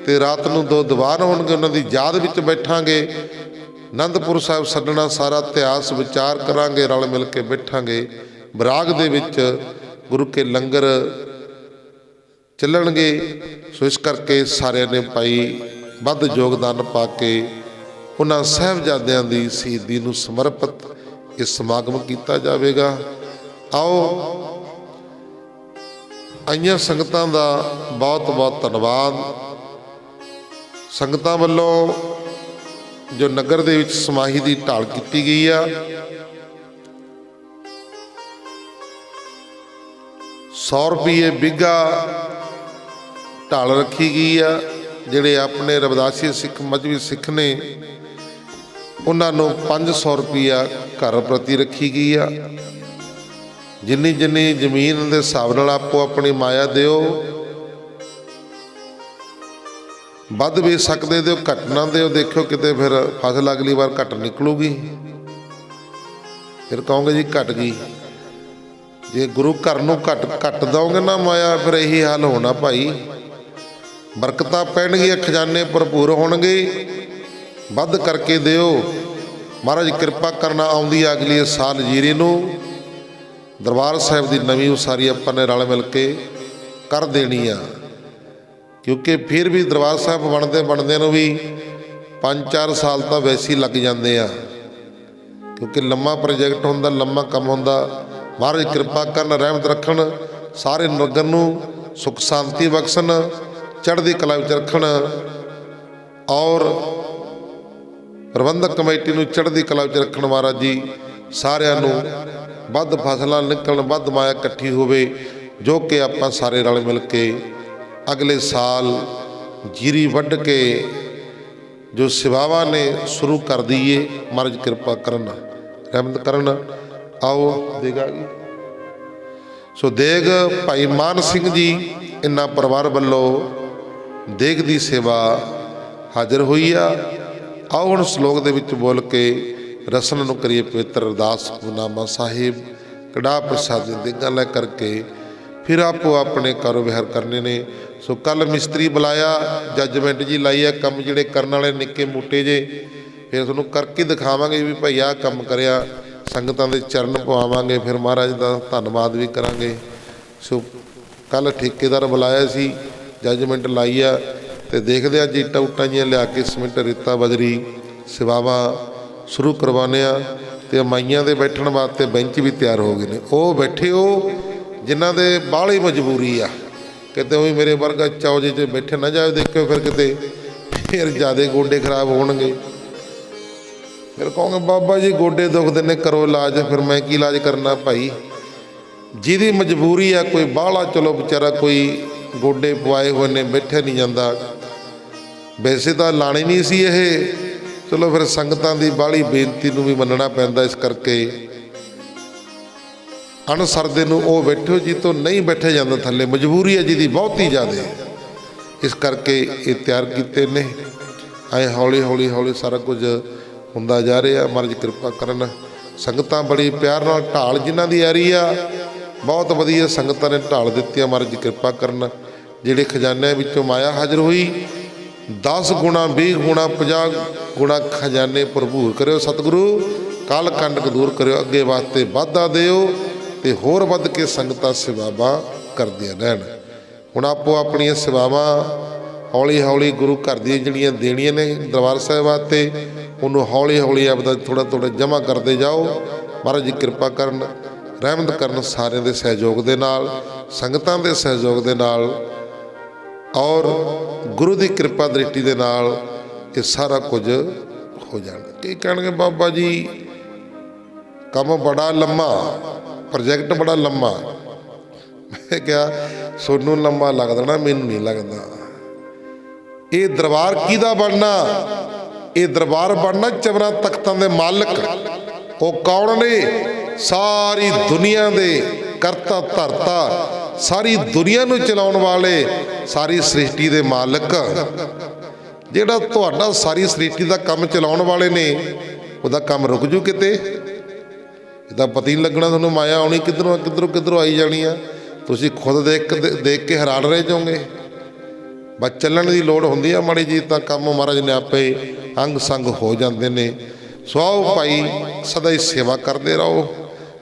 ते रात नूं 2 दीवान होणगे, उन्हां दी याद विच बैठांगे। आनंदपुर साहिब छड्डना, सारा इतिहास विचार करांगे, रल मिल के बैठांगे। बराग दे विच गुरु के लंगर ਚੱਲਣਗੇ। सो इस करके सारिਆਂ ने भाई ਵੱਧ योगदान पा के उन्हां साहिबजादिਆਂ ਦੀ शहीदी ਨੂੰ ਸਮਰਪਿਤ ਇਹ ਸਮਾਗਮ ਕੀਤਾ ਜਾਵੇਗਾ। आओ आईयां संगतां दा बहुत बहुत धन्नवाद। संगतां ਵੱਲੋਂ जो नगर ਦੇ ਵਿੱਚ ਸਮਾਹੀ ਦੀ ਢਾਲ ਕੀਤੀ ਗਈ ਆ, 100 रुपये बिघा ढाल रखी गई आ। जिहड़े अपने रविदासी सिख मजहबी सिख ने उन्होंने 500 रुपया घर प्रति रखी गई आ। जिन्नी जिन्नी जमीन के हिसाब नाल आपो अपनी माया दिओ, वध भी सकते दिओ, घट ना दिओ। देखो किते फिर फसल अगली बार घट निकलूगी, फिर कहोगे जी घट गई। जे गुरु घर नूं घट दोगे ना माया, फिर यही हाल होना भाई। बरकतां पैणगियां, खजाने भरपूर होणगे, वध करके दिओ। महाराज कृपा करना आउंदी अगली साल जीरी नूं दरबार साहिब की नवीं उसारी आपां ने रल मिल के कर देनी आ, क्योंकि फिर भी दरबार साहिब बनते बनदे नूं भी 5-4 साल तो वैसे ही लग जाते हैं, क्योंकि लम्मा प्रोजैक्ट हुंदा, लम्मा काम हुंदा। महाराज कृपा करन, रहमत रखन, सारे नगर नूं सुख शांति बख्शन, चढ़दी कला विच रखण, और प्रबंधक कमेटी नूं चढ़दी कला विच रखण। महाराज जी सारिआं नूं वध फसलां निकलण, वध माया इकट्ठी होवे, जो कि आपां सारे रल मिल के अगले साल जीरी वढ़ के जो सेवावां ने शुरू कर दईए। महाराज कृपा करन, रहमत करन। आओ देगा जी। सो देग भाई मान सिंह जी इन्हां परिवार वल्लों देग दी सेवा हाजिर हुई आ। आओ हुण श्लोक दे विच बोल के रसन नूं करिए पवित्र अरदास। गुरनामा साहिब कड़ा प्रसाद देगां लै करके फिर आपो अपने कारो विहार करने ने। सो कल मिस्त्री बुलाया, जजमेंट जी लाई है, काम जिहड़े करन वाले निक्के मोटे जे फिर तुहानूं करके दिखावांगे भी भाई आह काम करिया। संगतां दे चरण पवावांगे, फिर महाराज दा धन्नवाद भी करांगे। सो कल ठेकेदार बुलाया सी, जजमेंट लाई आ, तो देखते हैं जी टाउटा जी लिया के सीमेंट रेता बजरी सेवावां शुरू करवाने आ। तो माइयां दे बैठण वास्ते बेंच भी तैयार हो गए ने। वो बैठे हो जिन्हां दे बाहली मजबूरी आ, किते भी मेरे वर्गा चौजे च बैठे ना जाए, देखो फिर किते फिर ज़्यादा गोडे खराब होणगे। फिर कहोगे बाबा जी गोडे दुखदे ने, करो इलाज। फिर मैं की इलाज करना भाई, जिहदी मजबूरी आ। कोई बाहला चलो बेचारा कोई गोडे पवाए हुए ने, बैठे नहीं जाता। वैसे तो लाने नहीं सी ये, चलो फिर संगतां दी बाहली बेनती नूं भी मनना पैंदा। इस करके अणसरदे नूं ओ बैठो जी तो नहीं बैठे जाता थल्ले, मजबूरी है जिहदी बहुत ही ज़्यादा। इस करके ये तैयार कीते ने। ऐ हौली हौली हौली सारा कुछ हुंदा जा रहा। महाराज कृपा करन। संगतां बड़ी प्यार नाल ढाल जिन्हां दी आ रही आ, बहुत वधिया संगतां ने ढाल दित्ती। महाराज कृपा करन। जिहड़े खजानिਆਂ ਵਿੱਚੋਂ माया हाजिर हुई, 10 गुणा 20 गुणा 50 गुणा खजाने भरपूर करो। सतगुरु काल कंडक दूर करो, अगे वास्ते वाधा दिओ ते होर वध के संगतां सेवावां करदियां रहण। हुण आपो अपणियां सेवावां हौली हौली गुरु घर दी जिहड़ियां देणियां ने दरबार साहिब वास्ते, उन्होंने हौली हौली आपदा थोड़ा थोड़ा जमा करते जाओ। महाराज जी कृपा करन, रहमत करन सारिਆਂ ਦੇ सहयोग ਦੇ ਨਾਲ, संगतां ਦੇ सहयोग ਦੇ ਨਾਲ, और गुरु की कृपा दृष्टि के नाल ये सारा कुछ हो जाना। कई कहणगे बाबा जी ਕੰਮ ਬੜਾ ਲੰਮਾ, ਪ੍ਰੋਜੈਕਟ ਬੜਾ ਲੰਮਾ। ਮੈਂ ਕਿਹਾ ਸੋਨੂੰ ਲੰਮਾ ਲੱਗਦਾ ਨਾ, ਮੈਨੂੰ ਨਹੀਂ ਲੱਗਦਾ। ਇਹ ਦਰਬਾਰ ਕਿਹਦਾ ਬਣਨਾ? ਇਹ ਦਰਬਾਰ ਬਣਨਾ ਚਵਰਾਂ ਤਖਤਾਂ ਦੇ ਮਾਲਕ। ਉਹ ਕੌਣ ਨੇ? ਸਾਰੀ ਦੁਨੀਆ ਦੇ ਕਰਤਾ ਧਰਤਾ, ਸਾਰੀ ਦੁਨੀਆ ਨੂੰ ਚਲਾਉਣ ਵਾਲੇ, ਸਾਰੀ ਸ੍ਰਿਸ਼ਟੀ ਦੇ ਮਾਲਕ। ਜਿਹੜਾ ਤੁਹਾਡਾ ਸਾਰੀ ਸ੍ਰਿਸ਼ਟੀ ਦਾ ਕੰਮ ਚਲਾਉਣ ਵਾਲੇ ਨੇ, ਉਹਦਾ ਕੰਮ ਰੁਕ ਜੂ ਕਿਤੇ? ਇਹਦਾ ਪਤਾ ਹੀ ਨਹੀਂ ਲੱਗਣਾ ਤੁਹਾਨੂੰ। ਮਾਇਆ ਆਉਣੀ ਕਿੱਧਰੋਂ ਕਿੱਧਰੋਂ ਆਈ ਜਾਣੀ ਆ। ਤੁਸੀਂ ਖੁਦ ਦੇਖ ਕੇ ਹੈਰਾਨ ਰਹਿ ਜਾਓਗੇ। ਬਸ ਚੱਲਣ ਦੀ ਲੋੜ ਹੁੰਦੀ ਆ ਮਾੜੀ ਜੀ, ਤਾਂ ਕੰਮ ਮਹਾਰਾਜ ਨੇ ਆਪੇ ਅੰਗ ਸੰਗ ਹੋ ਜਾਂਦੇ ਨੇ। ਸੋ ਆਓ ਭਾਈ, ਸਦਾ ਹੀ ਸੇਵਾ ਕਰਦੇ ਰਹੋ,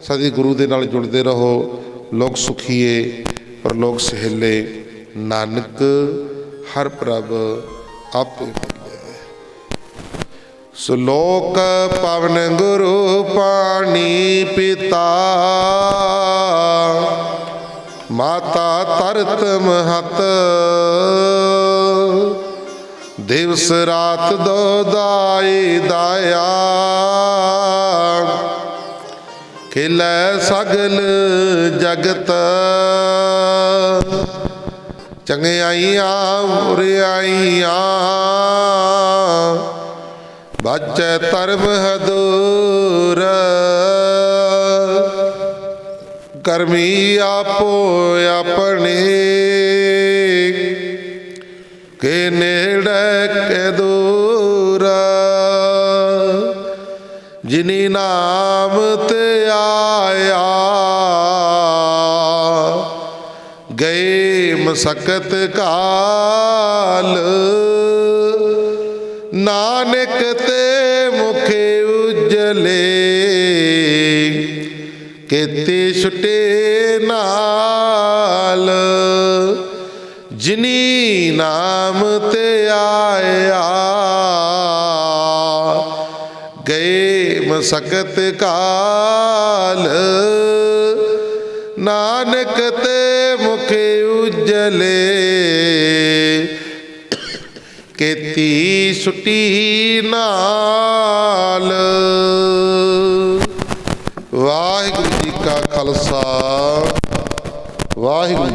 ਸਦਾ ਹੀ ਗੁਰੂ ਦੇ ਨਾਲ ਜੁੜਦੇ ਰਹੋ। ਲੋਕ ਸੁਖੀਏ ਪਰਲੋਕ ਸਹੇਲੇ, ਨਾਨਕ ਹਰ ਪ੍ਰਭ ਆਪੇ ਮਿਲੇ। ਸ਼ਲੋਕ ਪਵਨ ਗੁਰੂ ਪਾਣੀ ਪਿਤਾ, ਮਾਤਾ ਤਰਤ ਮਹਤ, ਦਿਵਸ ਰਾਤ ਦੋ ਦਾਈ ਦਾਇਆ, ਖਿਲੈ ਸਗਲ ਜਗਤ, ਚੰਗਿਆਈਆਂ ਬੁਰਿਆਈਆਂ, ਬਾਚੈ ਧਰਮ ਹਦੂਰ, ਕਰਮੀ ਆਪੋ ਆਪਣੇ, ਕੇ ਨੇੜੇ ਕੇ ਦੂਰ, ਜਿਨੀ ਨਾਮ ਤੇ ਆਇਆ, ਗਏ ਮਸਕਤ ਕਾਲ, ਨਾਨਕ ਤੇ ਮੁਖੇ ਉਜਲੇ, ਕੇਤੇ ਛੁਟੇ ਨਾਲ, ਜਿਨੀ ਨਾਮ ਤੇ ਆਇਆ, ਗਏ ਮਸਕਤ ਕਾਲ, ਨਾਨਕ ਤੇ ਮੁਖੇ ਉਜਲੇ, ਕੇਤੀ ਛੁਟੀ ਨਾਲ। ਵਾਹਿਗੁਰੂ ਜੀ ਕਾ ਖਾਲਸਾ, ਵਾਹਿਗੁਰੂ